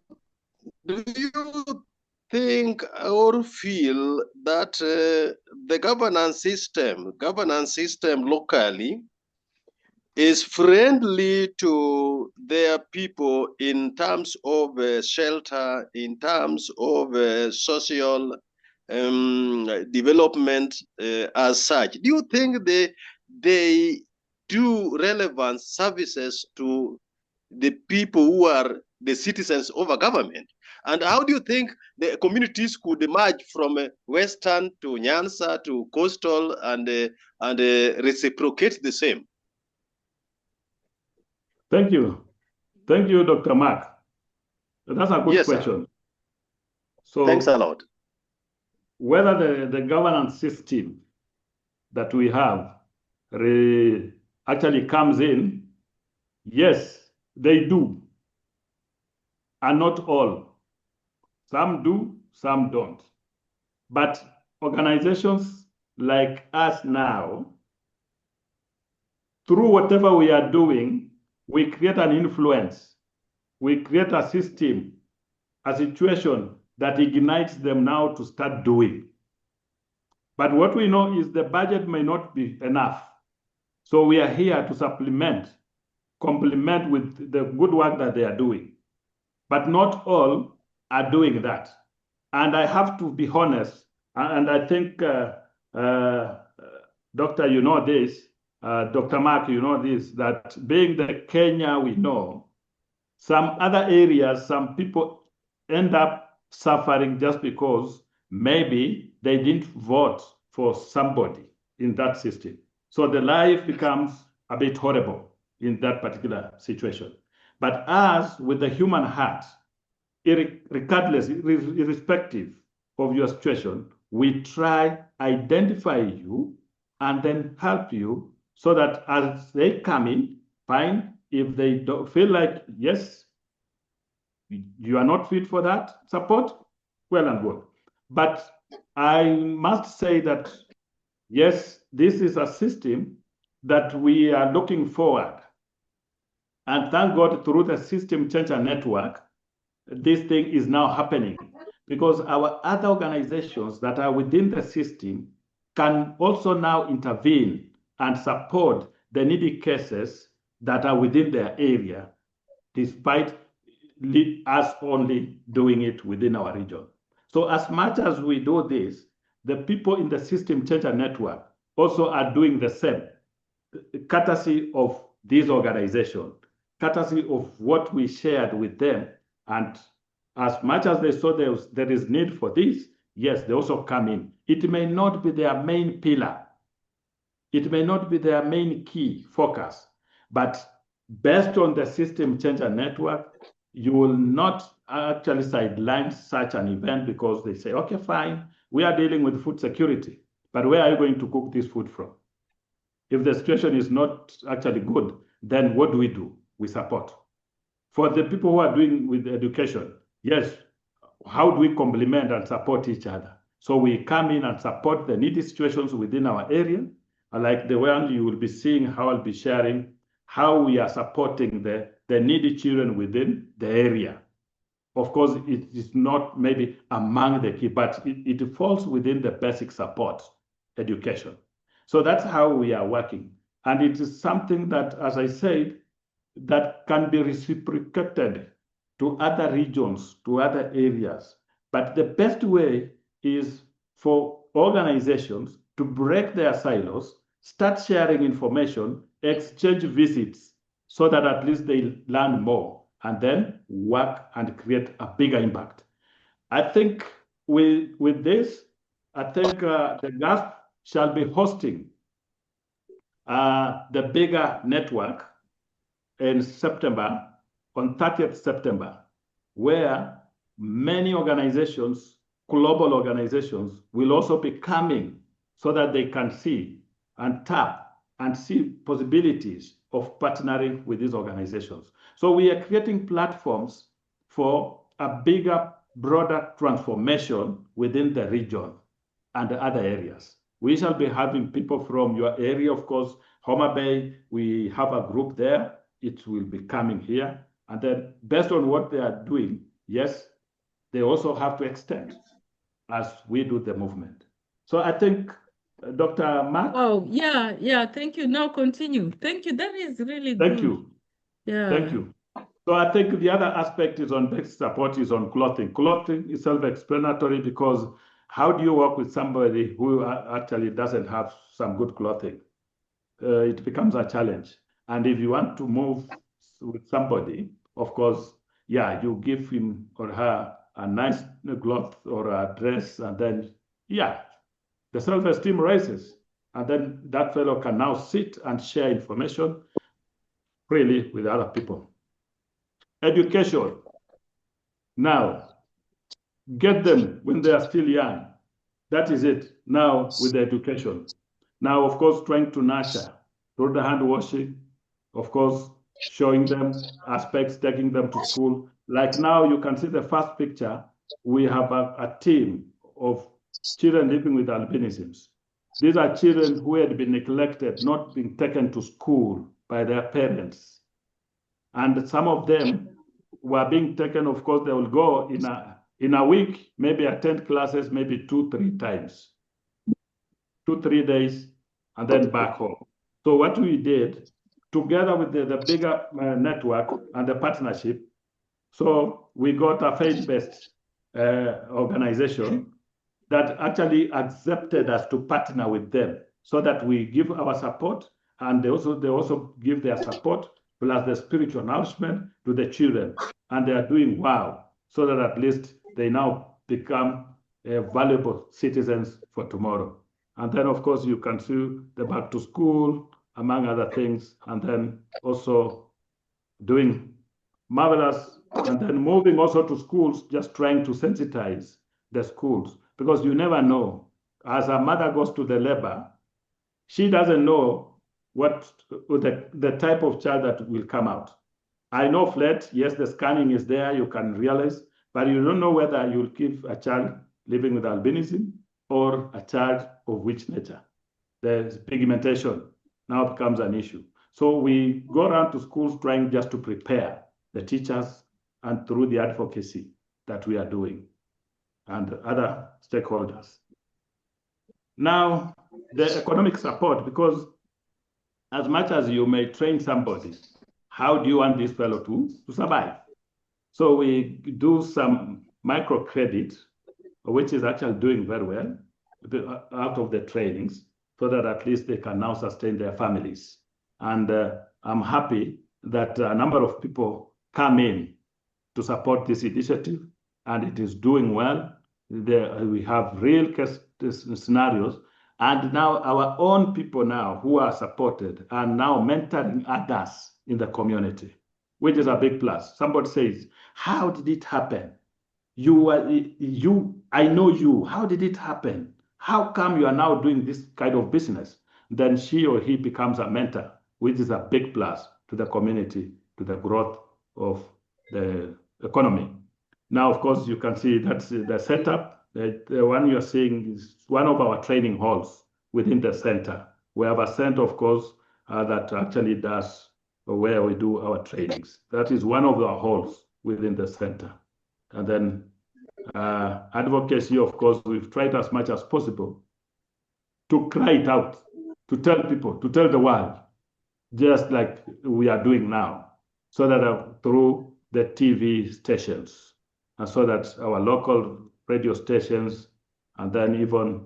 Speaker 4: think or feel that the governance system locally is friendly to their people in terms of shelter, in terms of social development as such? Do you think they do relevant services to the people who are the citizens of a government? And how do you think the communities could emerge from western to Nyanza to coastal and reciprocate the same?
Speaker 3: Thank you. Thank you, Dr. Mark. That's a good
Speaker 4: Yes, sir.
Speaker 3: question. So
Speaker 4: Thanks a lot.
Speaker 3: whether the governance system that we have actually comes in, yes, they do. And not all. Some do, some don't. But organizations like us now, through whatever we are doing, we create an influence. We create a system, a situation that ignites them now to start doing. But what we know is the budget may not be enough. So we are here to complement with the good work that they are doing. But not all are doing that. And I have to be honest, and I think, Doctor, you know this, Dr. Mark, you know this, that being the Kenya we know, some other areas, some people end up suffering just because maybe they didn't vote for somebody in that system. So the life becomes a bit horrible in that particular situation. But as with the human heart, regardless, irrespective of your situation, we try identify you and then help you so that as they come in, fine. If they don't feel like, yes, you are not fit for that support, well and good. But I must say that, yes, this is a system that we are looking forward. And thank God through the system changer network, this thing is now happening because our other organizations that are within the system can also now intervene and support the needy cases that are within their area, despite us only doing it within our region. So as much as we do this, the people in the system changer network also are doing the same, courtesy of this organization, courtesy of what we shared with them. And as much as they saw there is need for this, yes, they also come in. It may not be their main pillar. It may not be their main key focus, but based on the system changer network, you will not actually sideline such an event because they say, okay, fine, we are dealing with food security, but where are you going to cook this food from? If the situation is not actually good, then what do? We support. For the people who are doing with education, yes, how do we complement and support each other? So we come in and support the needy situations within our area, like the one you will be seeing, how I'll be sharing, how we are supporting the needy children within the area. Of course, it is not maybe among the key, but it falls within the basic support education. So that's how we are working. And it is something that, as I said, that can be reciprocated to other regions, to other areas. But the best way is for organizations to break their silos, start sharing information, exchange visits, so that at least they learn more and then work and create a bigger impact. I think with this, I think the GASP shall be hosting the bigger network in September, on 30th September, where many organizations, global organizations, will also be coming so that they can see and tap and see possibilities of partnering with these organizations. So we are creating platforms for a bigger, broader transformation within the region. and other areas. We shall be having people from your area, of course, Homa Bay, we have a group there. It will be coming here. And then based on what they are doing, yes, they also have to extend as we do the movement. So I think, Dr. Mark.
Speaker 1: Oh, yeah, thank you. Now continue. Thank you. That is really good.
Speaker 3: Thank you.
Speaker 1: Yeah.
Speaker 3: Thank you. So I think the other aspect is on basic support is on clothing. Clothing is self-explanatory because how do you work with somebody who actually doesn't have some good clothing? It becomes a challenge. And if you want to move with somebody, of course, yeah, you give him or her a nice cloth or a dress, and then, yeah, the self-esteem rises. And then that fellow can now sit and share information freely with other people. Education. Now, get them when they are still young. That is it. Now, with the education. Now, of course, trying to nurture through the hand washing, of course, showing them aspects, taking them to school. Like now, you can see the first picture. We have a team of children living with albinisms. These are children who had been neglected, not being taken to school by their parents. And some of them were being taken, of course, they will go in a week, maybe attend classes, maybe 2-3 times, 2-3 days, and then back home. So what we did, together with the bigger network and the partnership, so we got a faith-based organization that actually accepted us to partner with them so that we give our support, and they also give their support plus the spiritual nourishment to the children. And they are doing well, so that at least they now become valuable citizens for tomorrow. And then, of course, you can see the back to school, among other things, and then also doing marvelous, and then moving also to schools, just trying to sensitize the schools, because you never know. As a mother goes to the labor, she doesn't know what the type of child that will come out. I know flat, yes, the scanning is there, you can realize, but you don't know whether you'll give a child living with albinism or a child of which nature. The pigmentation now becomes an issue. So we go around to schools trying just to prepare the teachers and through the advocacy that we are doing and other stakeholders. Now, the economic support, because as much as you may train somebody, how do you want this fellow to survive? So we do some microcredit, which is actually doing very well out of the trainings, so that at least they can now sustain their families. And I'm happy that a number of people come in to support this initiative, and it is doing well. We have real case scenarios, and now our own people now who are supported are now mentoring others in the community, which is a big plus. Somebody says, how did it happen? I know you. How did it happen? How come you are now doing this kind of business? Then she or he becomes a mentor, which is a big plus to the community, to the growth of the economy. Now, of course, you can see that's the setup. The one you're seeing is one of our training halls within the center. We have a center, of course, that actually does where we do our trainings. That is one of our halls within the center. And then advocacy, of course, we've tried as much as possible to cry it out, to tell people, to tell the world, just like we are doing now, so that through the TV stations, and so that our local radio stations, and then even,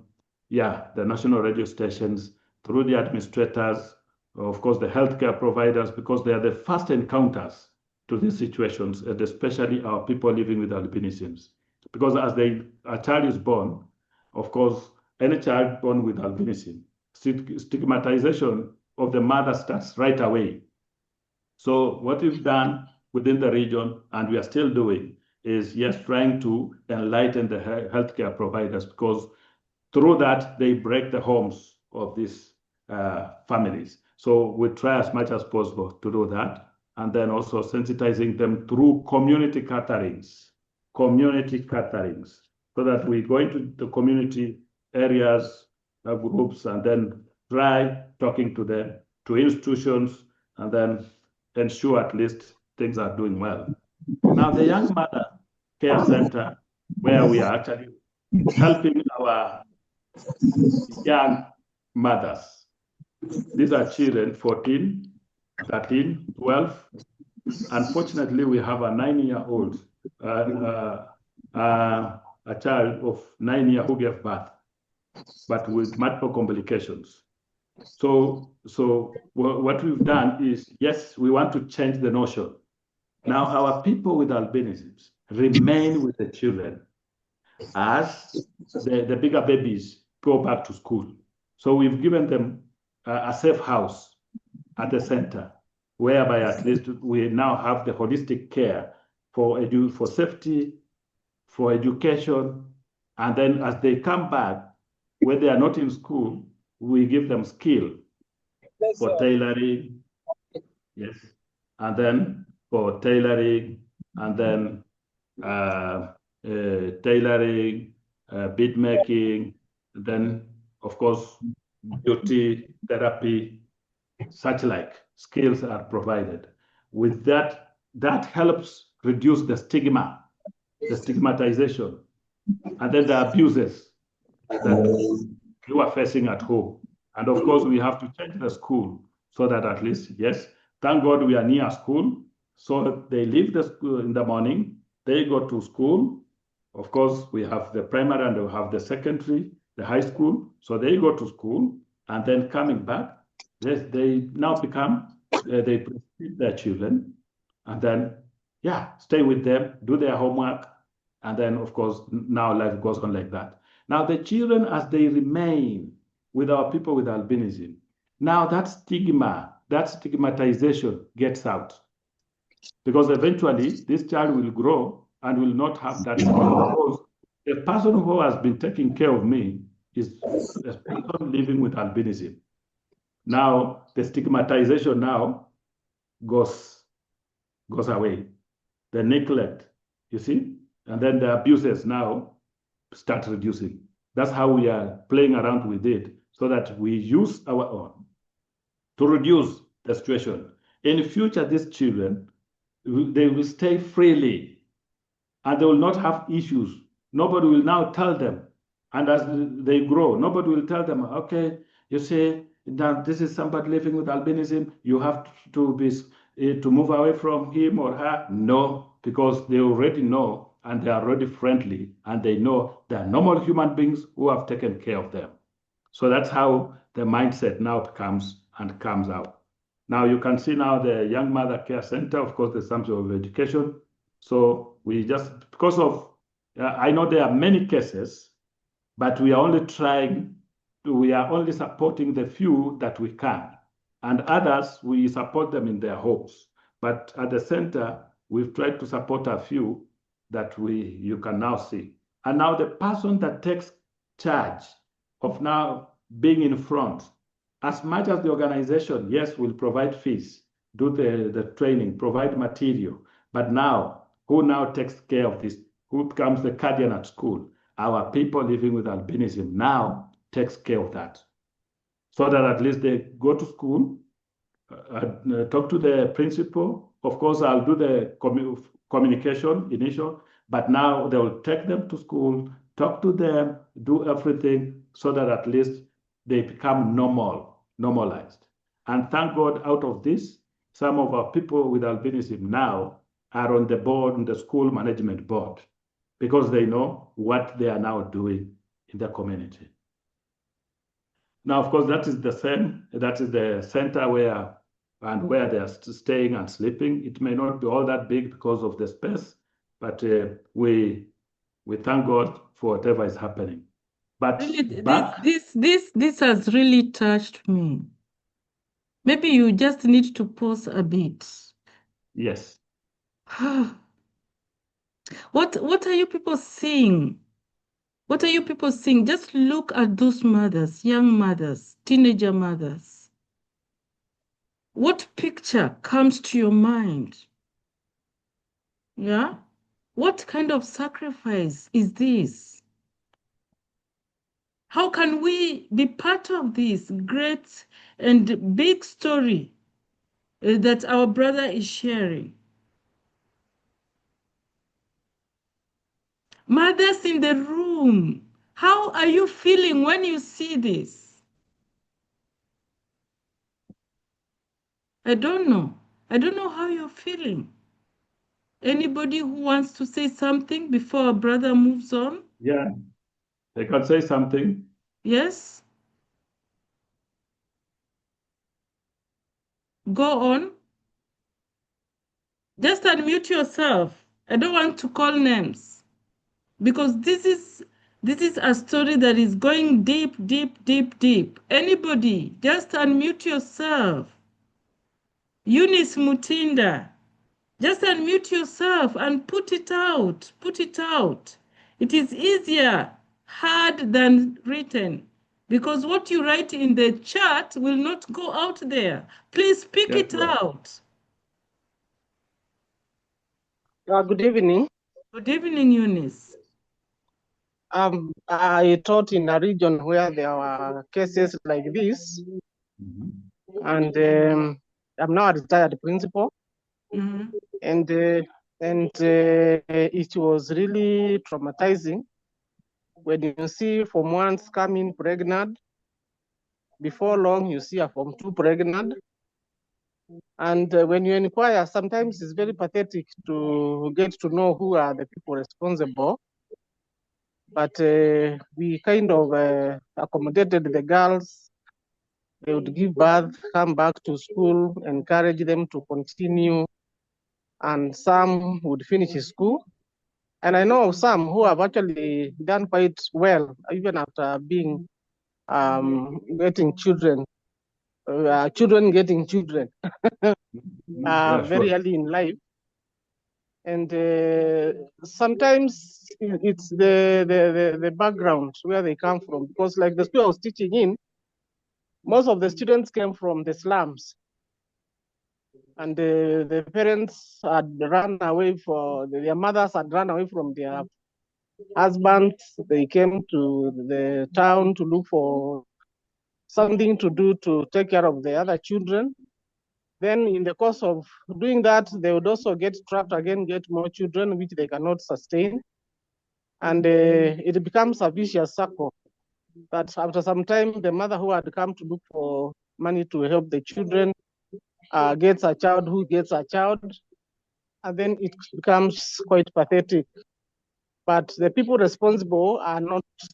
Speaker 3: the national radio stations, through the administrators, of course, the healthcare providers, because they are the first encounters to these situations, and especially our people living with albinisms. Because as a child is born, of course, any child born with albinism, stigmatization of the mother starts right away. So what we've done within the region, and we are still doing, is yes, trying to enlighten the healthcare providers, because through that, they break the homes of these families. So we try as much as possible to do that. And then also sensitizing them through community gatherings, so that we go into the community areas, groups, and then try talking to them, to institutions, and then ensure at least things are doing well. Now, the Young Mother Care Center, where we are actually helping our young mothers. These are children, 14, 13, 12. Unfortunately, we have a 9-year-old, a child of 9 years who gave birth, but with multiple complications. So what we've done is, yes, we want to change the notion. Now, our people with albinism remain with the children as the bigger babies go back to school. So we've given them a safe house at the center, whereby at least we now have the holistic care for safety, for education, and then as they come back, when they are not in school, we give them skill for tailoring, yes, and then for tailoring, and then tailoring, bead making, then of course beauty therapy, such like skills are provided. With that, that helps reduce the stigma, the stigmatization, and then the abuses that you are facing at home. And of course, we have to change the school so that at least, yes, thank God we are near school. So they leave the school in the morning, they go to school. Of course, we have the primary and we have the secondary, the high school. So they go to school and then coming back, they now become, they breastfeed their children and then, yeah, stay with them, do their homework. And then, of course, now life goes on like that. Now, the children, as they remain with our people with albinism, now that stigma, that stigmatization gets out. Because eventually, this child will grow and will not have that stigma. Because the person who has been taking care of me is a person living with albinism. Now, the stigmatization now goes away. The neglect, you see? And then the abuses now start reducing. That's how we are playing around with it so that we use our own to reduce the situation. In the future, these children, they will stay freely and they will not have issues. Nobody will now tell them. And as they grow, nobody will tell them, okay, you see, that this is somebody living with albinism, you have to move away from him or her. No, because they already know and they are already friendly and they know they are normal human beings who have taken care of them. So that's how the mindset now comes and comes out. Now you can see now the Young Mother Care Center, of course, there's something of education. So we just, because of, I know there are many cases, but we are only supporting the few that we can. And others, we support them in their homes. But at the center, we've tried to support a few that you can now see. And now the person that takes charge of now being in front, as much as the organization, yes, will provide fees, do the training, provide material, but now, who now takes care of this? Who becomes the guardian at school? Our people living with albinism now takes care of that. So that at least they go to school, talk to the principal. Of course, I'll do the communication initial, but now they will take them to school, talk to them, do everything so that at least they become normalized. And thank God, out of this, some of our people with albinism now are on the board, on the school management board, because they know what they are now doing in the community. Now, of course, that is the center where they are staying and sleeping. It may not be all that big because of the space, but we thank God for whatever is happening. But
Speaker 1: really, this has really touched me. Maybe you just need to pause a bit.
Speaker 3: Yes.
Speaker 1: What are you people seeing? What are you people seeing? Just look at those mothers, young mothers, teenager mothers. What picture comes to your mind? Yeah? What kind of sacrifice is this? How can we be part of this great and big story that our brother is sharing? Mothers in the room, how are you feeling when you see this? I don't know. I don't know how you're feeling. Anybody who wants to say something before our brother moves on?
Speaker 3: Yeah, they can say something.
Speaker 1: Yes? Go on. Just unmute yourself. I don't want to call names because this is a story that is going deep, deep, deep, deep. Anybody, just unmute yourself. Eunice Mutinda, just unmute yourself and put it out. Put it out. It is easier heard than written because what you write in the chat will not go out there. Please speak
Speaker 3: Yes,
Speaker 1: it out.
Speaker 5: Good evening.
Speaker 1: Good evening, Eunice.
Speaker 5: I taught in a region where there were cases like this, and I'm now a retired principal,
Speaker 1: Mhm.
Speaker 5: and it was really traumatizing when you see Form 1s coming pregnant. Before long, you see a Form 2 pregnant, and when you inquire, sometimes it's very pathetic to get to know who are the people responsible. But we kind of accommodated the girls. They would give birth, come back to school, encourage them to continue, and some would finish school. And I know of some who have actually done quite well, even after being getting children, children getting children
Speaker 3: Yeah,
Speaker 5: very
Speaker 3: sure.
Speaker 5: early in life. And sometimes it's the background where they come from, because like the school I was teaching in, most of the students came from the slums, and the parents had run away their mothers had run away from their husbands. They came to the town to look for something to do to take care of the other children. Then in the course of doing that, they would also get trapped again, get more children, which they cannot sustain. And it becomes a vicious circle that after some time, the mother who had come to look for money to help the children gets a child who gets a child, and then it becomes quite pathetic. But the people responsible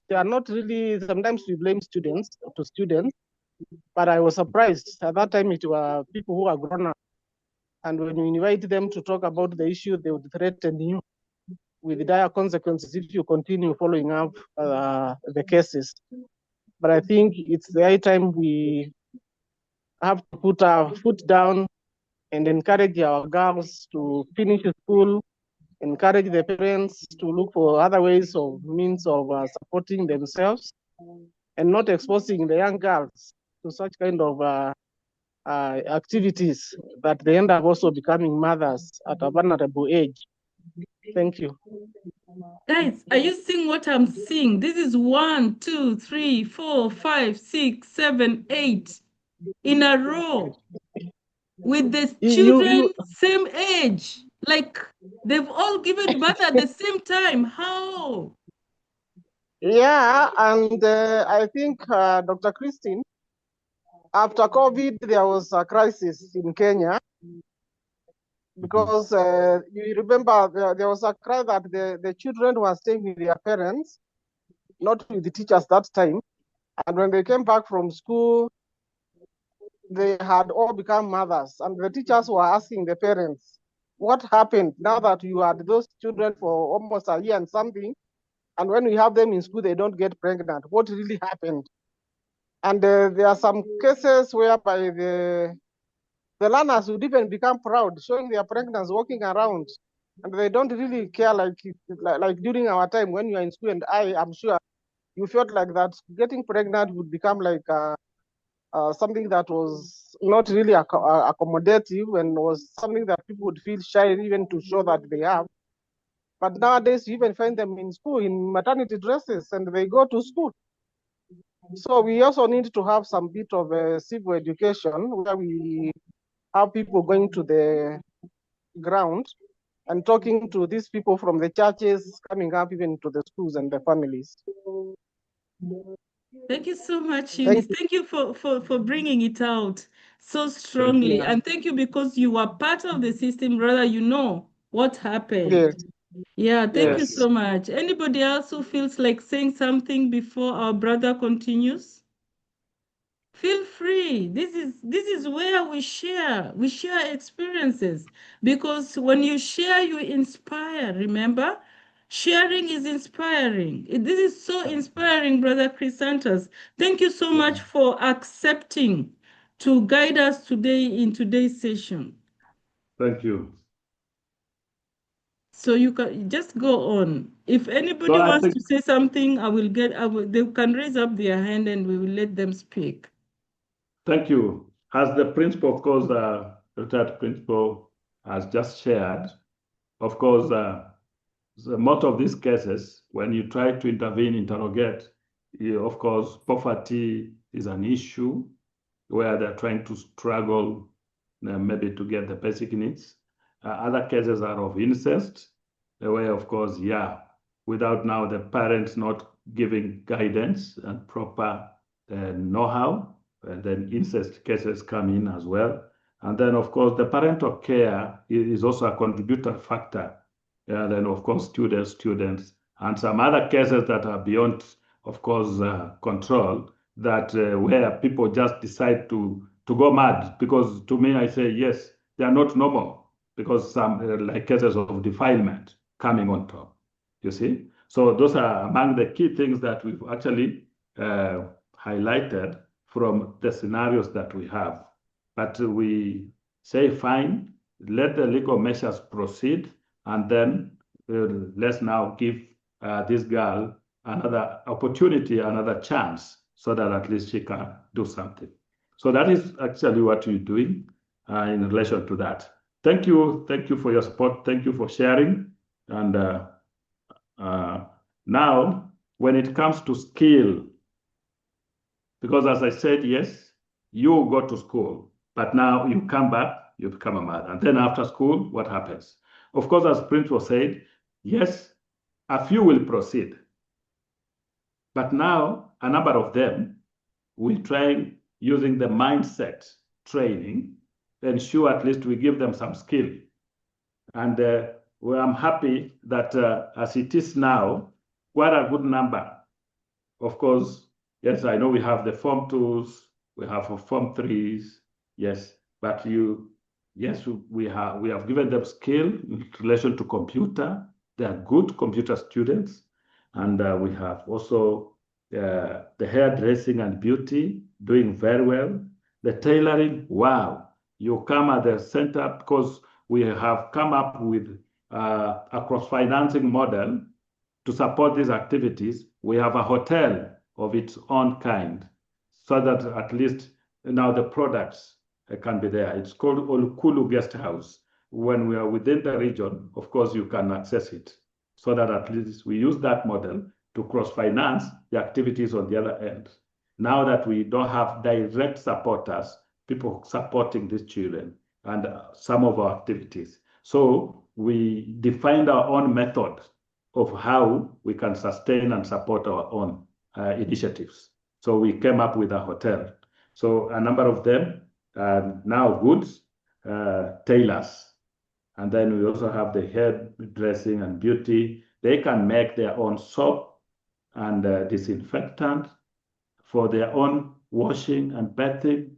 Speaker 5: they are not really, sometimes we blame students, but I was surprised. At that time, it were people who are grown up. And when you invite them to talk about the issue, they would threaten you with dire consequences if you continue following up the cases. But I think it's the high time we have to put our foot down and encourage our girls to finish school, encourage the parents to look for other ways of means of supporting themselves, and not exposing the young girls to such kind of activities that they end up also becoming mothers at a vulnerable age. Thank you.
Speaker 1: Guys, are you seeing what I'm seeing? This is 1, 2, 3, 4, 5, 6, 7, 8 in a row with the children same age. Like they've all given birth at the same time. How?
Speaker 5: Yeah, and I think Dr. Christine, after COVID, there was a crisis in Kenya because you remember there was a cry that the children were staying with their parents, not with the teachers that time. And when they came back from school, they had all become mothers. And the teachers were asking the parents, what happened now that you had those children for almost a year and something? And when we have them in school, they don't get pregnant. What really happened? And there are some cases whereby the learners would even become proud, showing their pregnancy, walking around, and they don't really care like during our time when you are in school. And I'm sure you felt like that getting pregnant would become like something that was not really accommodative and was something that people would feel shy even to show that they have. But nowadays, you even find them in school in maternity dresses and they go to school. So we also need to have some bit of a civil education where we have people going to the ground and talking to these people from the churches, coming up even to the schools and the families.
Speaker 1: Thank you so much,
Speaker 5: Thank
Speaker 1: Eunice.
Speaker 5: you.
Speaker 1: Thank you for bringing it out so strongly.
Speaker 5: Yeah.
Speaker 1: And thank you because you are part of the system, brother. You know what happened.
Speaker 5: Yes.
Speaker 1: Yeah, thank you
Speaker 5: Yes.
Speaker 1: so much. Anybody else who feels like saying something before our brother continues? Feel free. This is where we share experiences, because when you share you inspire. Remember, sharing is inspiring. This is so inspiring, brother Christantus. Thank you so much for accepting to guide us today in today's session.
Speaker 3: Thank you.
Speaker 1: So you can just go on. If anybody
Speaker 3: So I
Speaker 1: wants
Speaker 3: think
Speaker 1: to say something, they can raise up their hand and we will let them speak.
Speaker 3: Thank you. As the principal, of course, retired principal has just shared, of course, most of these cases, when you try to intervene, interrogate, of course, poverty is an issue where they're trying to struggle maybe to get the basic needs. Other cases are of incest, where, of course, without now the parents not giving guidance and proper know-how, and then incest cases come in as well. And then, of course, the parental care is also a contributor factor. And then, of course, students, and some other cases that are beyond, of course, control, that where people just decide to go mad. Because to me, I say, yes, they are not normal, because some like cases of defilement coming on top, you see. So those are among the key things that we've actually highlighted from the scenarios that we have. But we say, fine, let the legal measures proceed, and then let's now give this girl another opportunity, another chance, so that at least she can do something. So that is actually what we're doing in relation to that. Thank you for your support. Thank you for sharing. And now, when it comes to skill, because as I said, yes, you go to school, but now you come back, you become a mother. And then after school, what happens? Of course, as Principal said, yes, a few will proceed. But now, a number of them will try using the mindset training to ensure at least we give them some skill. And well, I'm happy that as it is now, quite a good number. Of course, yes, I know we have the Form 2s, we have Form 3s, yes, but yes, we have given them skill in relation to computer. They are good computer students. And we have also the hairdressing and beauty doing very well. The tailoring, wow, you come at the center, because we have come up with a cross-financing model to support these activities. We have a hotel of its own kind, so that at least now the products can be there. It's called Olukulu Guest House. When we are within the region, of course, you can access it, so that at least we use that model to cross-finance the activities on the other end. Now that we don't have direct supporters, people supporting these children and some of our activities. So we defined our own method of how we can sustain and support our own initiatives. So we came up with a hotel. So a number of them are now goods, tailors. And then we also have the hairdressing and beauty. They can make their own soap and disinfectant for their own washing and bathing.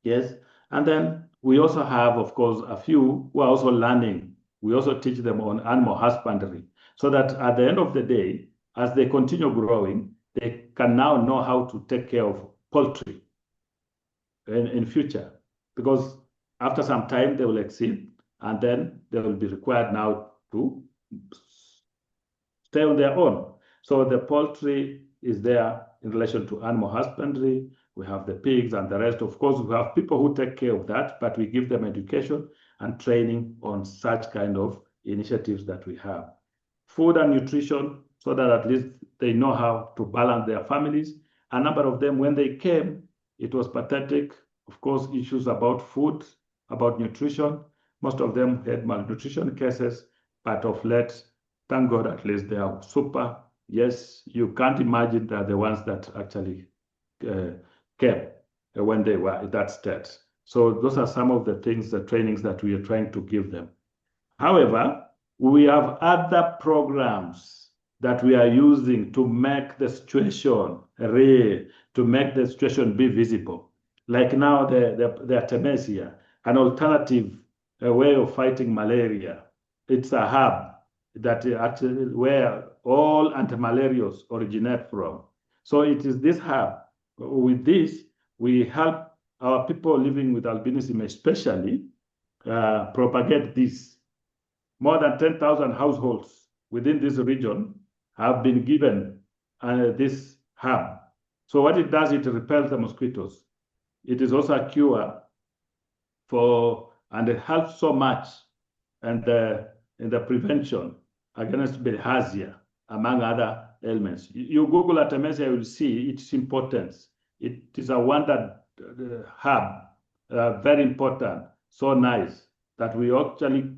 Speaker 3: Yes. And then we also have, of course, a few who are also learning. We also teach them on animal husbandry, so that at the end of the day, as they continue growing, they can now know how to take care of poultry in future. Because after some time, they will exceed, and then they will be required now to stay on their own. So the poultry is there in relation to animal husbandry. We have the pigs and the rest. Of course, we have people who take care of that, but we give them education and training on such kind of initiatives that we have. Food and nutrition, so that at least they know how to balance their families. a number of them, when they came, it was pathetic. Of course, issues about food, about nutrition. Most of them had malnutrition cases, but of late, thank God, at least they are super. Yes, you can't imagine that the ones that actually came when they were at that state. So those are some of the things, the trainings that we are trying to give them. However, we have other programs that we are using to make the situation real, to make the situation be visible. Like now, the Artemisia, an alternative way of fighting malaria. It's a hub that actually where all antimalarials originate from. So it is this hub. With this, we help our people living with albinism, especially, propagate this. More than 10,000 households within this region have been given this hub. So what it does, it repels the mosquitoes. It is also a cure for, and it helps so much in the prevention against bilharzia, among other ailments. You Google Artemisia, you will see its importance. It is a wonder hub, very important, so nice that we actually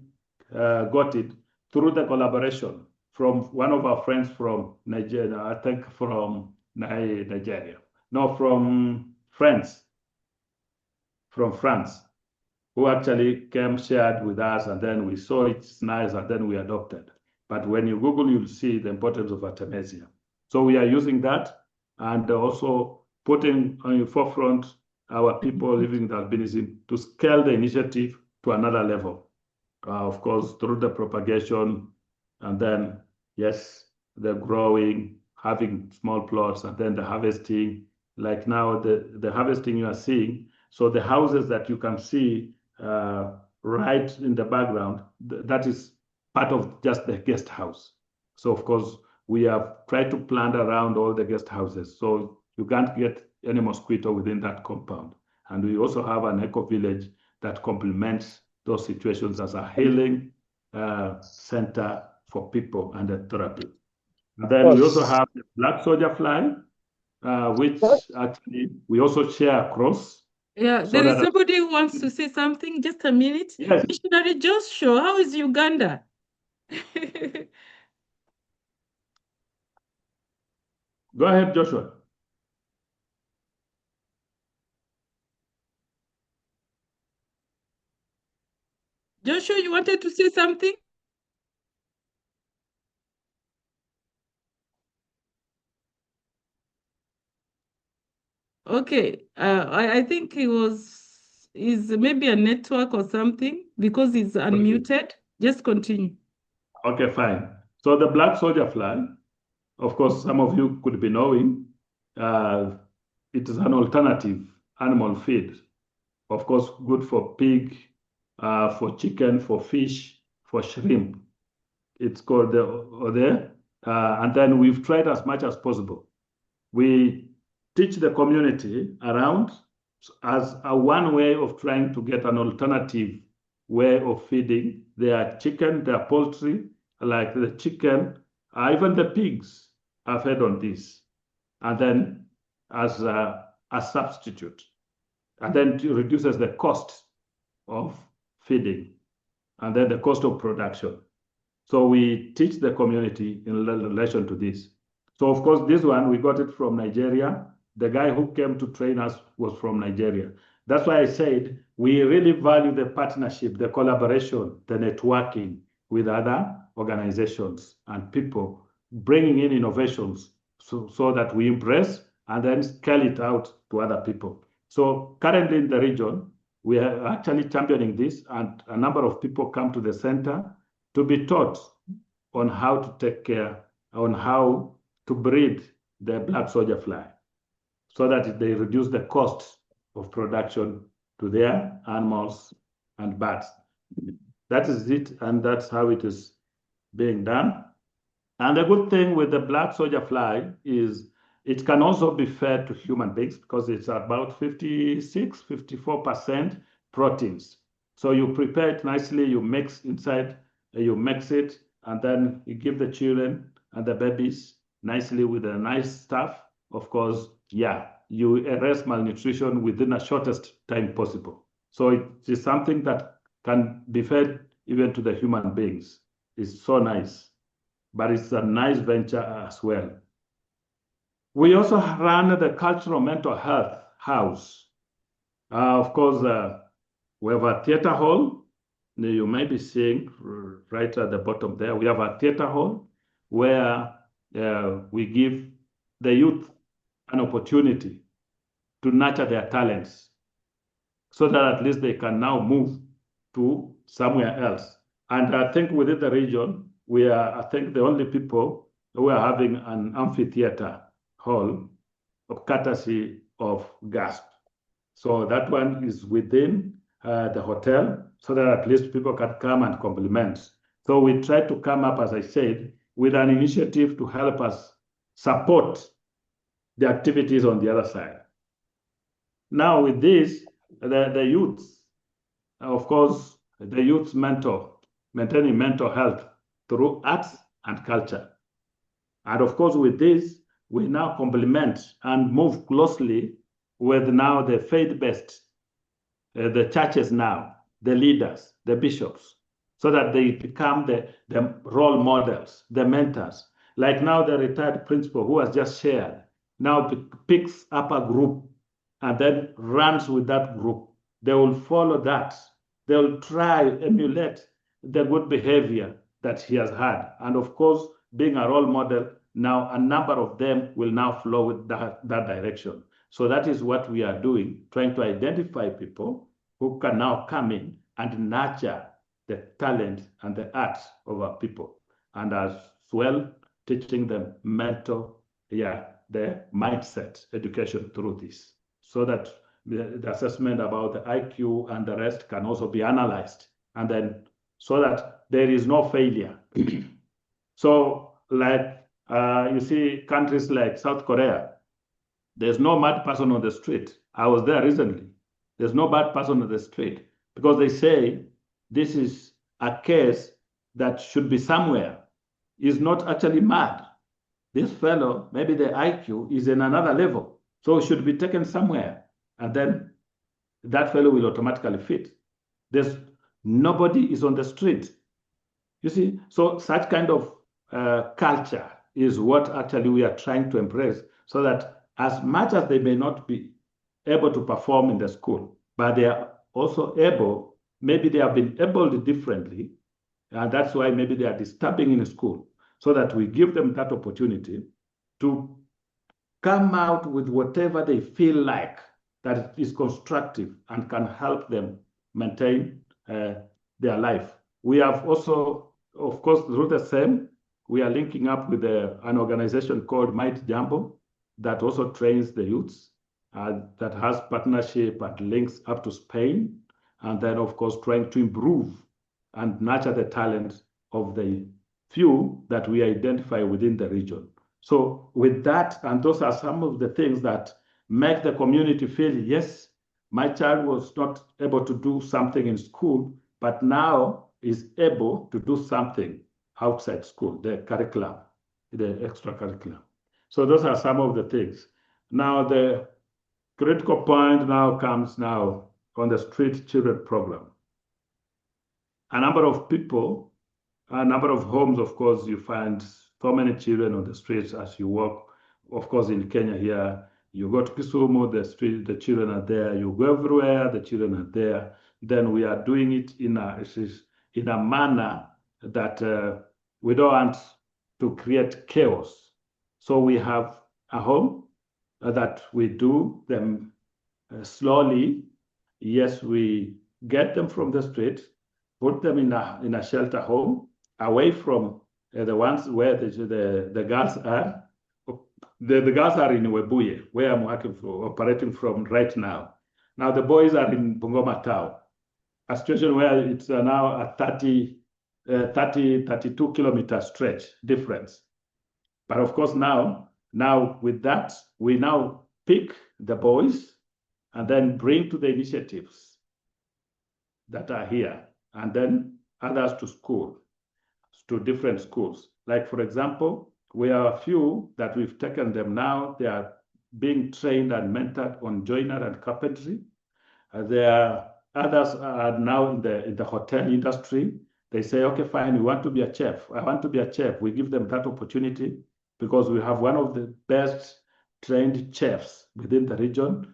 Speaker 3: got it through the collaboration from one of our friends from Nigeria, I think from Nigeria. No, from France, who actually came, shared with us, and then we saw it's nice, and then we adopted. But when you Google, you'll see the importance of Artemisia. So we are using that and also putting on the forefront our people living with albinism to scale the initiative to another level. Of course, through the propagation, and then, yes, the growing, having small plots, and then the harvesting. Like now, the harvesting you are seeing, so the houses that you can see right in the background, that is part of just the guest house. So, of course, we have tried to plant around all the guest houses, so you can't get any mosquito within that compound. And we also have an eco village that complements those situations as a healing center for people and a therapy. And then we also have the black soldier fly, which actually we also share across.
Speaker 1: Yeah,
Speaker 3: so
Speaker 1: there is
Speaker 3: that,
Speaker 1: somebody who wants to say something. Just a minute.
Speaker 3: yes,
Speaker 1: Missionary Joshua, how is Uganda?
Speaker 3: go ahead, Joshua.
Speaker 1: Joshua, you wanted to say something? Okay, I think is maybe a network or something because it's unmuted. Just continue.
Speaker 3: Okay, fine. So the black soldier fly, of course, some of you could be knowing, it is an alternative animal feed. Of course, good for pig, for chicken, for fish, for shrimp. It's called the and then we've tried as much as possible. We teach the community around as a one way of trying to get an alternative way of feeding their chicken, their poultry, like the chicken, even the pigs are fed on this. And then as a substitute. And then it reduces the cost of feeding and then the cost of production. So we teach the community in relation to this. So of course, this one, we got it from Nigeria. The guy who came to train us was from Nigeria. That's why I said we really value the partnership, the collaboration, the networking with other organizations and people, bringing in innovations so that we embrace and then scale it out to other people. So currently in the region, we are actually championing this, and a number of people come to the center to be taught on how to take care, on how to breed the black soldier fly, so that they reduce the cost of production to their animals and birds. That is it, and that's how it is being done. And the good thing with the black soldier fly is it can also be fed to human beings because it's about 54% proteins. So you prepare it nicely, you mix inside, you mix it, and then you give the children and the babies nicely with the nice stuff. Of course, yeah, you arrest malnutrition within the shortest time possible. So it is something that can be fed even to the human beings. It's so nice, but it's a nice venture as well. We also run the cultural mental health house. Of course, we have a theater hall. You may be seeing right at the bottom there. We have a theater hall where we give the youth an opportunity to nurture their talents so that at least they can now move to somewhere else. And I think within the region, we are, I think, the only people who are having an amphitheater hall of courtesy of GASP. So that one is within the hotel so that at least people can come and complement. So we try to come up, as I said, with an initiative to help us support the activities on the other side. Now with this, the youths, of course, the youth's maintaining mental health through arts and culture. And of course, with this, we now complement and move closely with now the faith-based, the churches now, the leaders, the bishops, so that they become the role models, the mentors. Like now the retired principal who has just shared, now picks up a group and then runs with that group. They will follow that. They will try, emulate the good behavior that he has had. And of course, being a role model, now a number of them will now flow with that direction. So that is what we are doing, trying to identify people who can now come in and nurture the talent and the arts of our people. And as well, teaching them mental, the mindset education through this, so that the assessment about the IQ and the rest can also be analyzed, and then so that there is no failure. So like you see countries like South Korea, there's no mad person on the street. I was there recently. There's no bad person on the street because they say this is a case that should be somewhere. He's not actually mad. This fellow, maybe the IQ is in another level, so it should be taken somewhere, and then that fellow will automatically fit. There's nobody is on the street. You see, so such kind of culture is what actually we are trying to embrace, so that as much as they may not be able to perform in the school, but they are also able, maybe they have been able differently, and that's why maybe they are disturbing in school, so that we give them that opportunity to come out with whatever they feel like that is constructive and can help them maintain their life. We have also, of course, through the same, we are linking up with an organization called Might Jambo that also trains the youths, that has partnership and links up to Spain, and then, of course, trying to improve and nurture the talent of the few that we identify within the region. So with that, and those are some of the things that make the community feel, yes, my child was not able to do something in school, but now is able to do something outside school, the curriculum, the extracurriculum. So those are some of the things. Now the critical point now comes now on the street children program. A number of people, a number of homes, of course, you find so many children on the streets as you walk. Of course, in Kenya here, you go to Kisumu, the children are there. You go everywhere, the children are there. Then we are doing it in a manner that we don't want to create chaos. So we have a home that we do them slowly. Yes, we get them from the street, put them in a shelter home, away from the ones where the girls are. The girls are in Webuye, where I'm operating from right now. Now the boys are in Bungoma town, a situation where it's now a 32 kilometer stretch difference. But of course now with that, we now pick the boys and then bring to the initiatives that are here, and then others to school, to different schools. Like, for example, we have a few that we've taken them now. They are being trained and mentored on joinery and carpentry. There are others are now in the hotel industry. They say, okay, fine, we want to be a chef. I want to be a chef. We give them that opportunity because we have one of the best trained chefs within the region.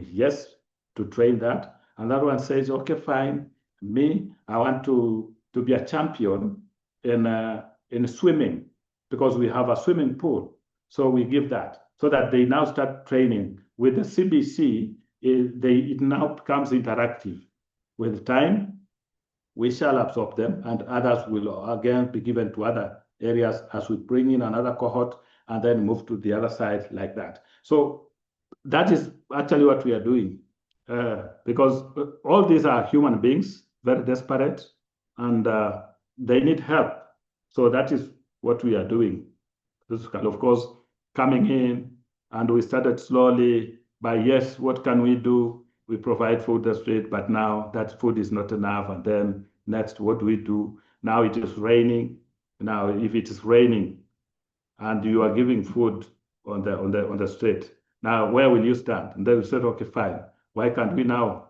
Speaker 3: Yes, to train that. Another one says, okay, fine, me, I want to be a champion in swimming because we have a swimming pool. So we give that so that they now start training. With the CBC, it now becomes interactive. With time, we shall absorb them, and others will again be given to other areas as we bring in another cohort and then move to the other side like that. So that is actually what we are doing, because all these are human beings, very desperate, and they need help. So that is what we are doing. This is, of course, coming in, and we started slowly by, yes, what can we do? We provide food the street, but now that food is not enough. And then next, what do we do? Now it is raining. Now, if it is raining and you are giving food on the street, now where will you stand? And then we said, okay, fine. Why can't we now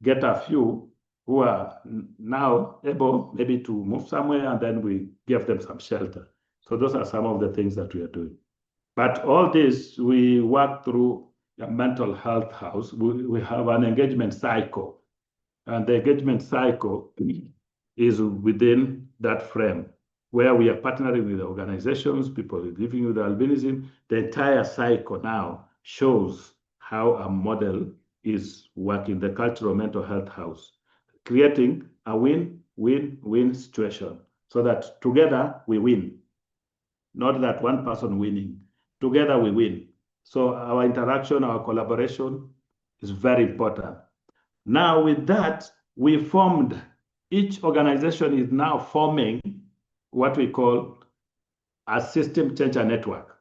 Speaker 3: get a few who are now able maybe to move somewhere, and then we give them some shelter? So those are some of the things that we are doing. But all this, we work through a mental health house. We have an engagement cycle, and the engagement cycle is within that frame where we are partnering with organizations, people living with albinism. The entire cycle now shows how a model is working, the cultural mental health house, creating a win-win-win situation so that together we win, not that one person winning. Together we win. So our interaction, our collaboration is very important. Now with that, we formed, each organization is now forming what we call a system changer network.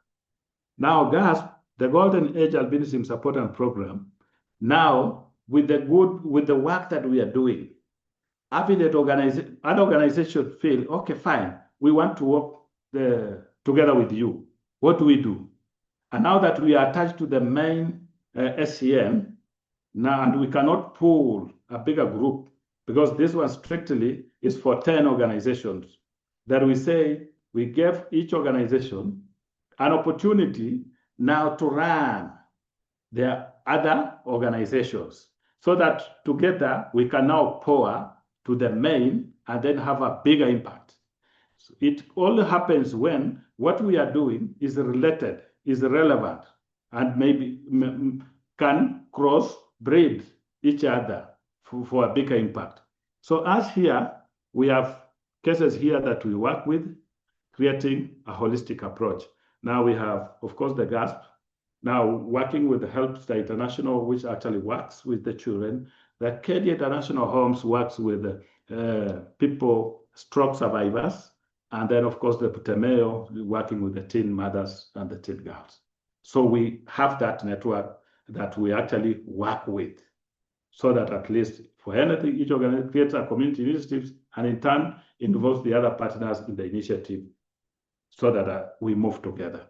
Speaker 3: Now GASP, the Golden Age Albinism Support and Program, now with the work that we are doing, affiliate other organizations feel, okay, fine, we want to work together with you. What do we do? And now that we are attached to the main SCN, now, and we cannot pool a bigger group because this one strictly is for 10 organizations, that we say we give each organization an opportunity now to run their other organizations so that together we can now pour to the main and then have a bigger impact. So it only happens when what we are doing is related, is relevant, and maybe can cross-breed each other for a bigger impact. So as here, we have cases here that we work with, creating a holistic approach. Now we have, of course, the GASP, now working with the Helpstar International, which actually works with the children. The KD International Homes works with people, stroke survivors, and then, of course, the Putemeo working with the teen mothers and the teen girls. So we have that network that we actually work with, so that at least for anything, each organization creates a community initiatives and in turn involves the other partners in the initiative so that we move together.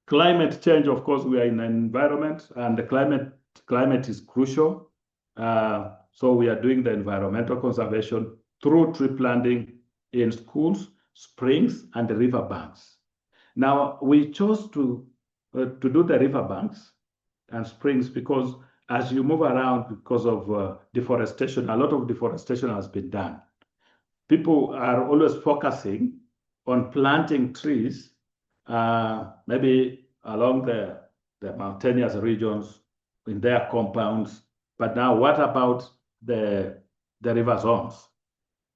Speaker 3: Climate change, of course, we are in an environment, and the climate is crucial. So we are doing the environmental conservation through tree planting in schools, springs, and the river banks. Now, we chose to do the river banks and springs because as you move around because of deforestation, a lot of deforestation has been done. People are always focusing on planting trees, maybe along the mountainous regions in their compounds. But now what about the river zones?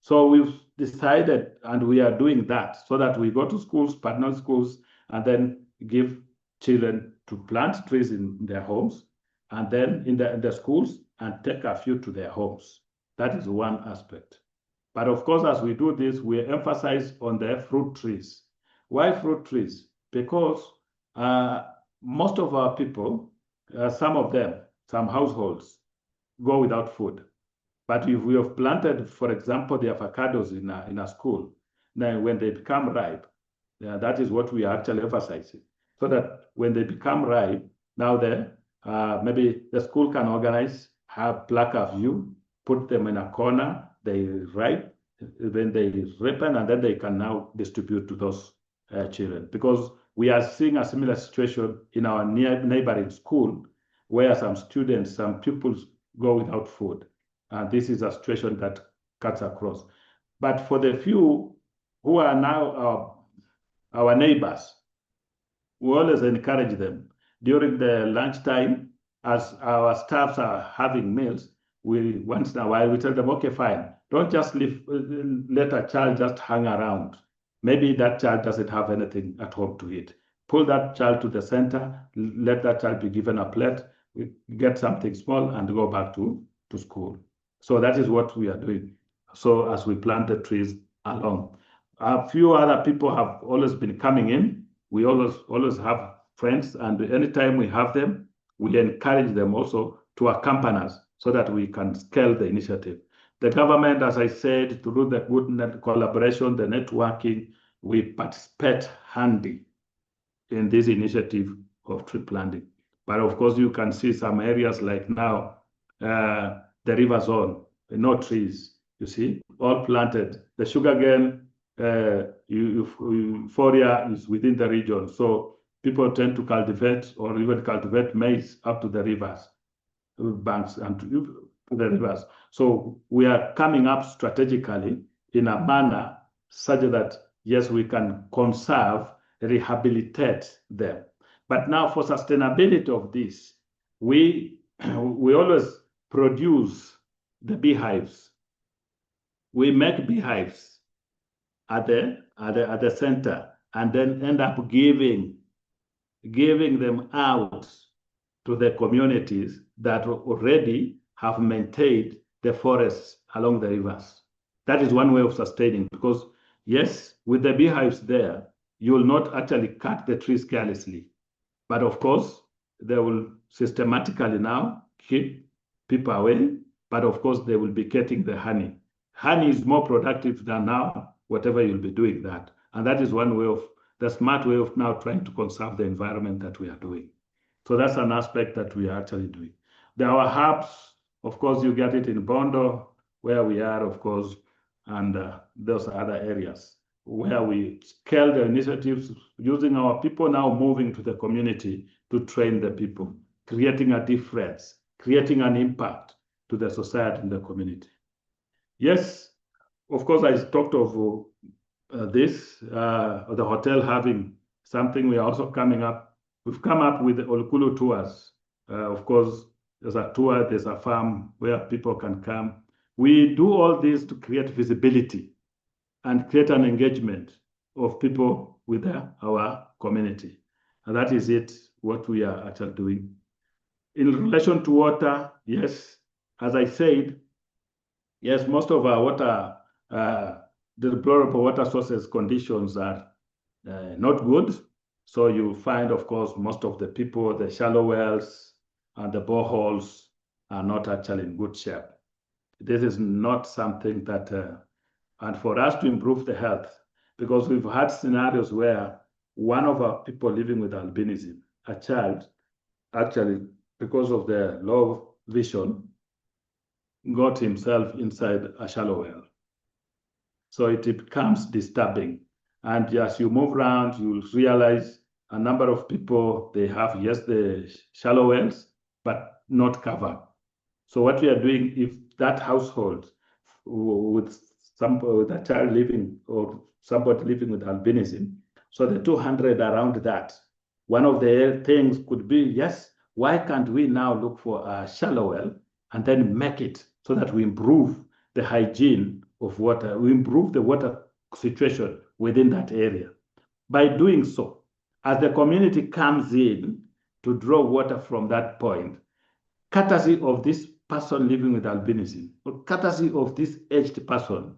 Speaker 3: So we've decided, and we are doing that, so that we go to schools, partner schools, and then give children to plant trees in their homes, and then in the schools, and take a few to their homes. That is one aspect. But of course, as we do this, we emphasize on the fruit trees. Why fruit trees? Because most of our people, some of them, some households, go without food. But if we have planted, for example, the avocados in a school, then when they become ripe, that is what we are actually emphasizing. so that when they become ripe, now maybe the school can organize, pluck a few, put them in a corner, they ripe, when they ripen, and then they can now distribute to those children. Because we are seeing a similar situation in our neighboring school, where some students, some pupils go without food. And this is a situation that cuts across. But for the few who are now our neighbors, we always encourage them during the lunchtime, as our staffs are having meals, we once in a while we tell them, okay, fine, don't just let a child just hang around. Maybe that child doesn't have anything at home to eat. Pull that child to the center, let that child be given a plate, get something small, and go back to school. So that is what we are doing. So as we plant the trees along. A few other people have always been coming in. We always have friends, and anytime we have them, we encourage them also to accompany us so that we can scale the initiative. The government, as I said, through the good collaboration, the networking, we participate handy in this initiative of tree planting. But of course, you can see some areas like now, the river zone, no trees, you see, all planted. The sugarcane euphoria is within the region. So people tend to cultivate or even cultivate maize up to the rivers, banks and to the rivers. So we are coming up strategically in a manner such that, yes, we can conserve, rehabilitate them. But now for sustainability of this, we always produce the beehives. We make beehives at the center, and then end up giving them out to the communities that already have maintained the forests along the rivers. That is one way of sustaining, because yes, with the beehives there, you will not actually cut the trees carelessly. But of course, they will systematically now keep people away, but of course they will be getting the honey. Honey is more productive than now, whatever you'll be doing that. And that is one way of, the smart way of now trying to conserve the environment that we are doing. So that's an aspect that we are actually doing. There are herbs, of course, you get it in Bondo, where we are, of course, and those other areas where we scale the initiatives using our people now moving to the community to train the people, creating a difference, creating an impact to the society and the community. Yes, of course, I talked of the hotel having something. We are also coming up. We've come up with the Olukulu tours. Of course, there's a tour, there's a farm where people can come. We do all this to create visibility and create an engagement of people with our community. And that is it, what we are actually doing. In relation to water, yes, as I said, yes, most of our water, the deplorable water sources conditions are not good. So you find, of course, most of the people, the shallow wells and the boreholes are not actually in good shape. This is not something that, and for us to improve the health, because we've had scenarios where one of our people living with albinism, a child, actually, because of the low vision, got himself inside a shallow well. So it becomes disturbing. And as you move around, you'll realize a number of people, they have, yes, the shallow wells, but not covered. So what we are doing, if that household with a child living or somebody living with albinism, so the 200 around that, one of the things could be, yes, why can't we now look for a shallow well and then make it so that we improve the hygiene of water, we improve the water situation within that area. By doing so, as the community comes in to draw water from that point, courtesy of this person living with albinism, or courtesy of this aged person,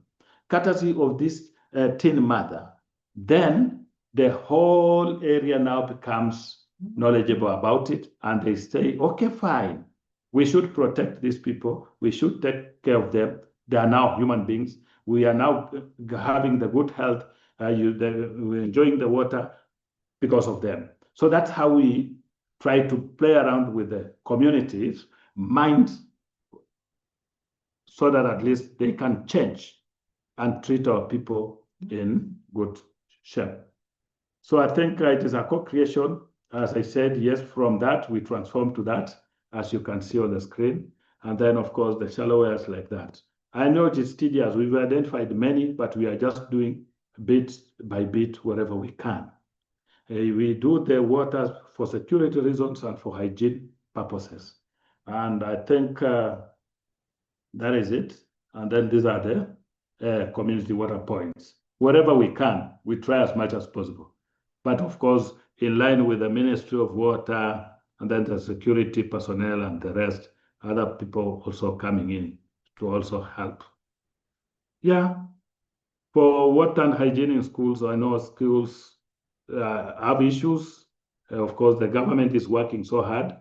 Speaker 3: courtesy of this teen mother, then the whole area now becomes knowledgeable about it, and they say, okay, fine, we should protect these people, we should take care of them. They are now human beings. We are now having the good health, we're enjoying the water because of them. So that's how we try to play around with the communities' minds so that at least they can change and treat our people in good shape. So I think it is a co-creation. As I said, yes, from that, we transform to that, as you can see on the screen. And then, of course, the shallow wells like that. I know it is tedious. We've identified many, but we are just doing bit by bit wherever we can. We do the water for security reasons and for hygiene purposes. And I think that is it. And then these are the community water points. Wherever we can, we try as much as possible. But of course, in line with the Ministry of Water and then the security personnel and the rest, other people also coming in to also help. Yeah, for water and hygiene in schools, I know schools have issues. Of course, the government is working so hard,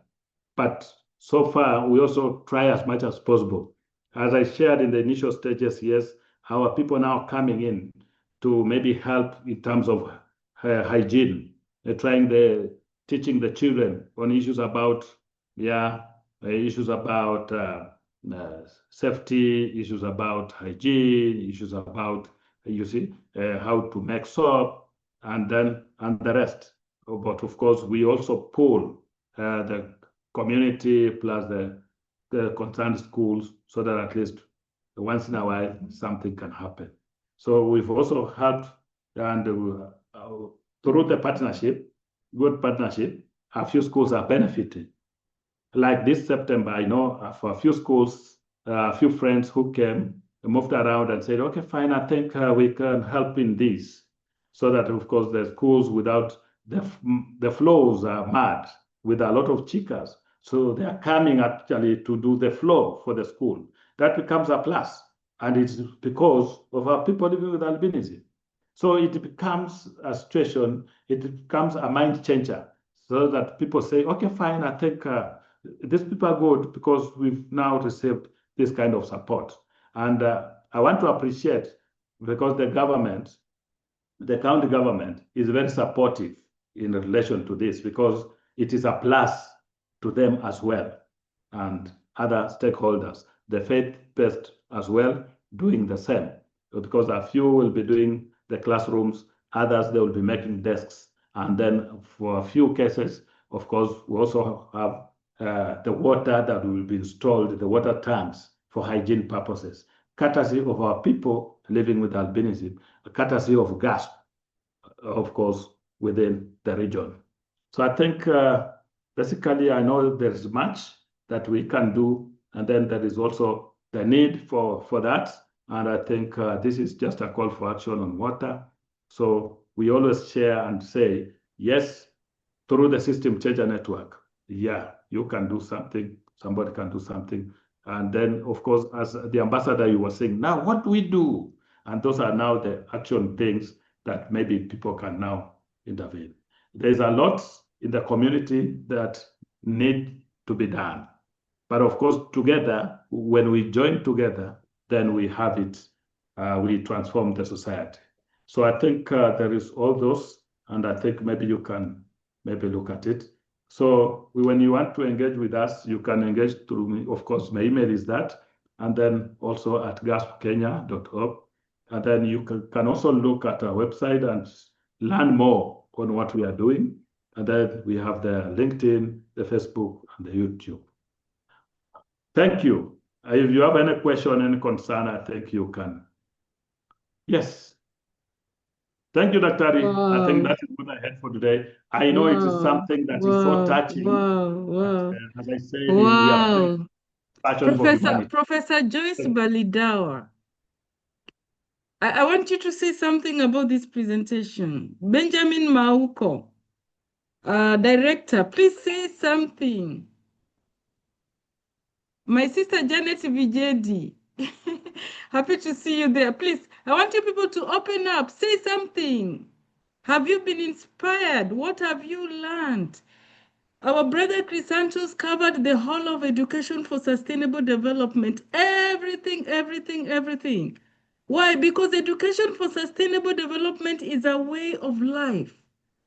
Speaker 3: but so far we also try as much as possible. As I shared in the initial stages, yes, our people now coming in to maybe help in terms of hygiene, teaching the children on issues about, issues about safety, issues about hygiene, issues about, how to make soap, and the rest. But of course, we also pull the community plus the concerned schools so that at least once in a while something can happen. So we've also helped, and through the partnership, good partnership, a few schools are benefiting. Like this September, I know for a few schools, a few friends who came, moved around and said, okay, fine, I think we can help in this. So that, of course, the schools without the flows are mad with a lot of chicas. So they are coming actually to do the flow for the school. That becomes a plus. And it's because of our people living with albinism. So it becomes a situation, it becomes a mind changer so that people say, okay, fine, I think these people are good because we've now received this kind of support. And I want to appreciate because the county government is very supportive in relation to this because it is a plus to them as well and other stakeholders, the faith-based as well, doing the same. Because a few will be doing the classrooms, others they will be making desks. And then for a few cases, of course, we also have the water that will be installed, the water tanks for hygiene purposes, courtesy of our people living with albinism, courtesy of gas, of course, within the region. So I think basically I know there's much that we can do, and then there is also the need for that. And I think this is just a call for action on water. So we always share and say, yes, through the System Changer Network, you can do something, somebody can do something. And then, of course, as the ambassador, you were saying, now what do we do? And those are now the action things that maybe people can now intervene. There's a lot in the community that need to be done. But of course, together, when we join together, then we have it, we transform the society. So I think there is all those, and I think maybe you can maybe look at it. So when you want to engage with us, you can engage through me. Of course, my email is that, and then also at gaspkenya.org. And then you can also look at our website and learn more on what we are doing. And then we have the LinkedIn, the Facebook, and the YouTube. Thank you. If you have any question, any concern, I think you can. Yes. Thank you, Dr. Ari. I think that is what I had for today. I know it is something that is so touching. But, as I said, we are passion for humanity.
Speaker 1: Professor Joyce Balidawa, I want you to say something about this presentation. Benjamin Mauko, director, please say something. My sister Janet Vijedi, happy to see you there. Please, I want you people to open up, say something. Have you been inspired? What have you learned? Our brother Christantus covered the whole of education for sustainable development. Everything, everything, everything. Why? Because education for sustainable development is a way of life.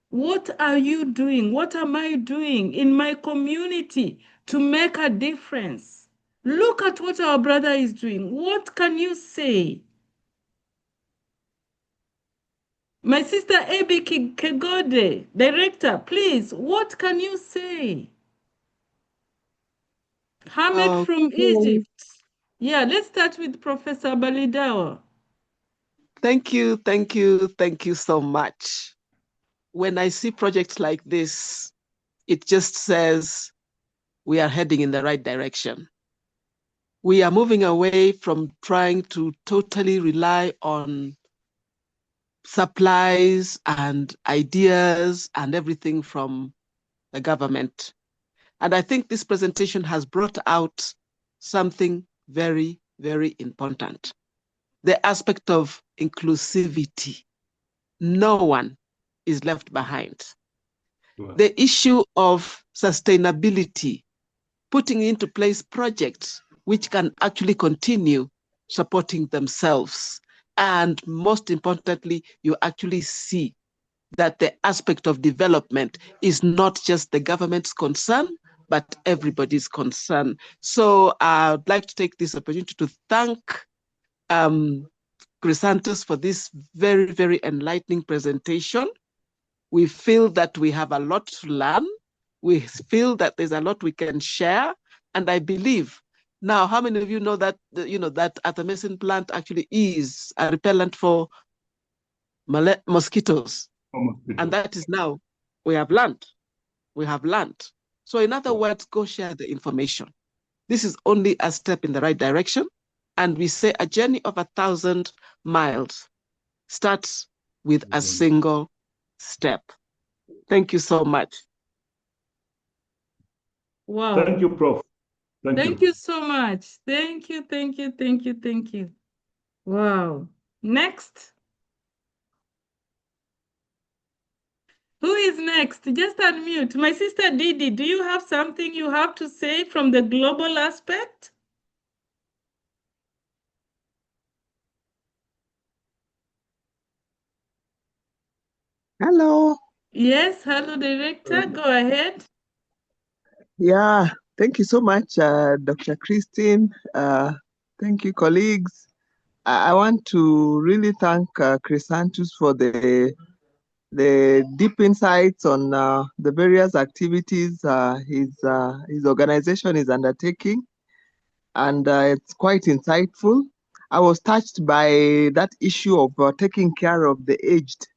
Speaker 1: What are you doing? What am I doing in my community to make a difference? Look at what our brother is doing. What can you say? My sister Abby Kegode, director, please, what can you say? Hamed from Egypt. Yeah, let's start with Professor Balidawa.
Speaker 6: Thank you so much. When I see projects like this, it just says we are heading in the right direction. We are moving away from trying to totally rely on supplies and ideas and everything from the government. And I think this presentation has brought out something very, very important. The aspect of inclusivity. No one is left behind. Wow. The issue of sustainability, putting into place projects which can actually continue supporting themselves. And most importantly, you actually see that the aspect of development is not just the government's concern, but everybody's concern. So I'd like to take this opportunity to thank Christantus for this very, very enlightening presentation. We feel that we have a lot to learn. We feel that there's a lot we can share. And I believe now, how many of you know that, that artemisinin plant actually is a repellent for mosquitoes? And that is now, we have learned. So in other words, go share the information. This is only a step in the right direction. And we say a journey of 1,000 miles starts with a single step. Thank you so much.
Speaker 1: Wow.
Speaker 3: Thank you, Prof.
Speaker 1: Thank you so much. Thank you. Wow. Next. Who is next? Just unmute. My sister Didi, do you have something you have to say from the global aspect?
Speaker 7: Hello.
Speaker 1: Yes, hello, director. Go ahead.
Speaker 7: Yeah, thank you so much, Dr. Christine. Thank you, colleagues. I want to really thank Christantus for the deep insights on the various activities his organization is undertaking, and it's quite insightful. I was touched by that issue of taking care of the aged.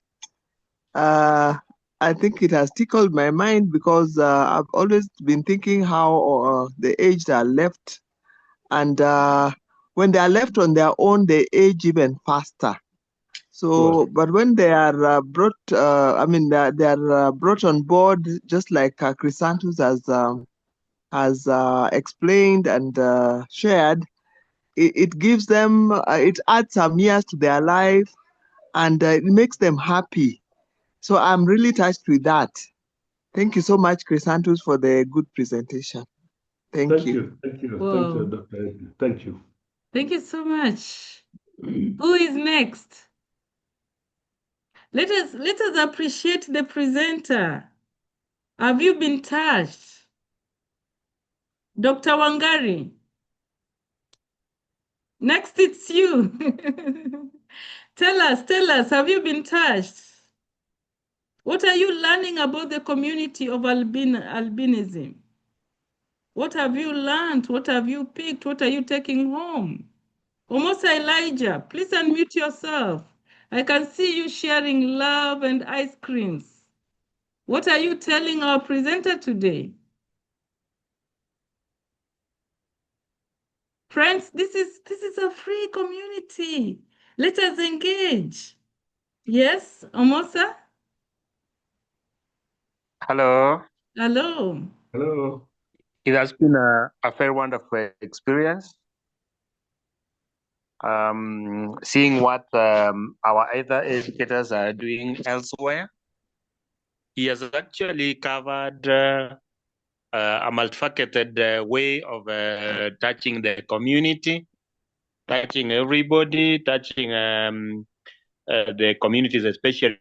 Speaker 7: I think it has tickled my mind because I've always been thinking how the aged are left, and when they are left on their own, they age even faster. So, but when they are brought, they are brought on board, just like Christantus has explained and shared. It gives them, it adds some years to their life, and it makes them happy. So I'm really touched with that. Thank you so much, Christantus, for the good presentation. Thank you.
Speaker 3: Thank you,
Speaker 1: Whoa.
Speaker 3: Dr. Thank you.
Speaker 1: Thank you so much. Who is next? Let us appreciate the presenter. Have you been touched? Dr. Wangari. Next, it's you. Tell us, have you been touched? What are you learning about the community of albinism? What have you learned? What have you picked? What are you taking home? Almost Elijah, please unmute yourself. I can see you sharing love and ice creams. What are you telling our presenter today? Friends, this is a free community. Let us engage. Yes, Omosa?
Speaker 8: Hello.
Speaker 1: Hello.
Speaker 3: Hello.
Speaker 8: It has been a very wonderful experience. Seeing what our other educators are doing elsewhere. He has actually covered a multifaceted way of touching the community, touching everybody, touching the communities, especially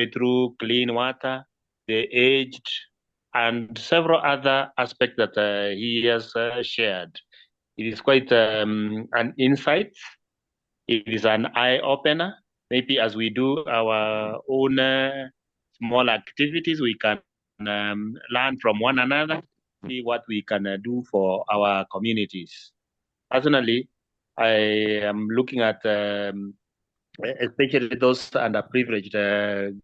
Speaker 8: through clean water, the aged, and several other aspects that he has shared. It is quite an insight. It is an eye-opener. Maybe as we do our own small activities, we can learn from one another, see what we can do for our communities. Personally, I am looking at especially those underprivileged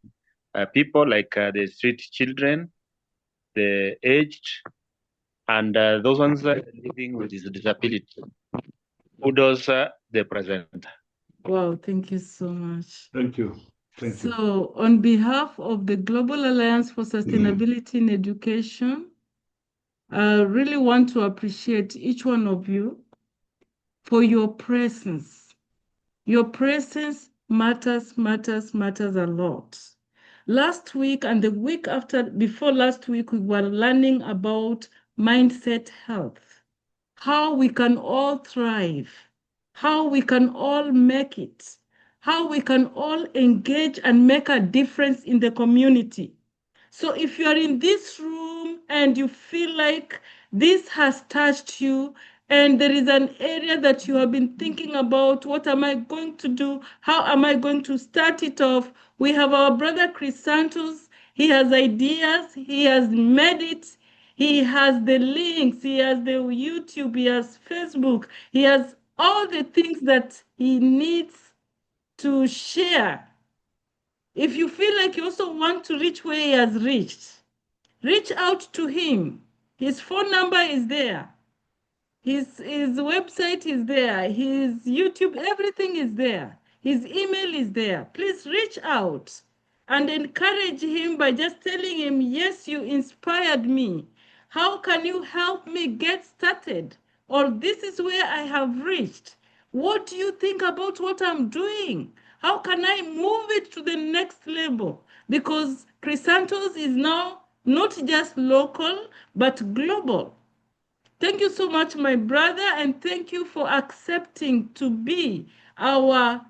Speaker 8: people like the street children, the aged, and those ones living with disability. Kudos the present.
Speaker 1: Wow, thank you so much.
Speaker 3: Thank you. Thank you.
Speaker 1: So, on behalf of the Global Alliance for Sustainability in Education, I really want to appreciate each one of you for your presence. Your presence matters a lot. Last week and the week before last week, we were learning about mindset health, how we can all thrive, how we can all make it, how we can all engage and make a difference in the community. So if you are in this room and you feel like this has touched you, and there is an area that you have been thinking about, what am I going to do? How am I going to start it off? We have our brother Christantus. He has ideas. He has made it. He has the links. He has the YouTube. He has Facebook. He has all the things that he needs to share. If you feel like you also want to reach where he has reached, reach out to him. His phone number is there. His website is there. His YouTube, everything is there. His email is there. Please reach out and encourage him by just telling him, yes, you inspired me. How can you help me get started? Or this is where I have reached. What do you think about what I'm doing? How can I move it to the next level? Because Christantus is now not just local, but global. Thank you so much, my brother, and thank you for accepting to be our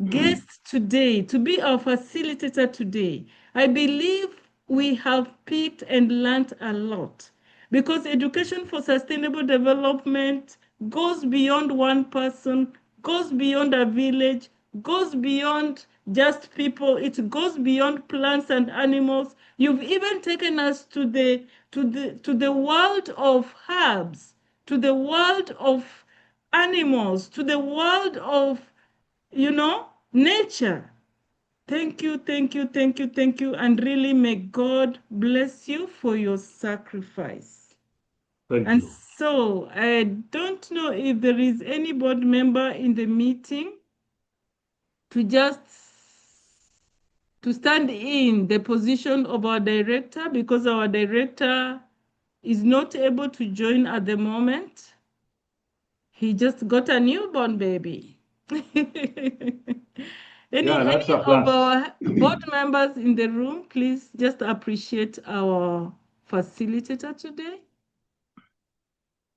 Speaker 1: guest today, to be our facilitator today. I believe we have picked and learned a lot, because education for sustainable development goes beyond one person, goes beyond a village, goes beyond just people. It goes beyond plants and animals. You've even taken us to the world of herbs, to the world of animals, to the world of nature. Thank you, thank you, thank you, thank you. And really, may God bless you for your sacrifice.
Speaker 3: Thank
Speaker 1: And
Speaker 3: you.
Speaker 1: so, I don't know if there is any board member in the meeting to stand in the position of our director, because our director is not able to join at the moment. He just got a newborn baby.
Speaker 3: That's
Speaker 1: Any
Speaker 3: a
Speaker 1: of
Speaker 3: plus.
Speaker 1: our board members in the room, please just appreciate our facilitator today.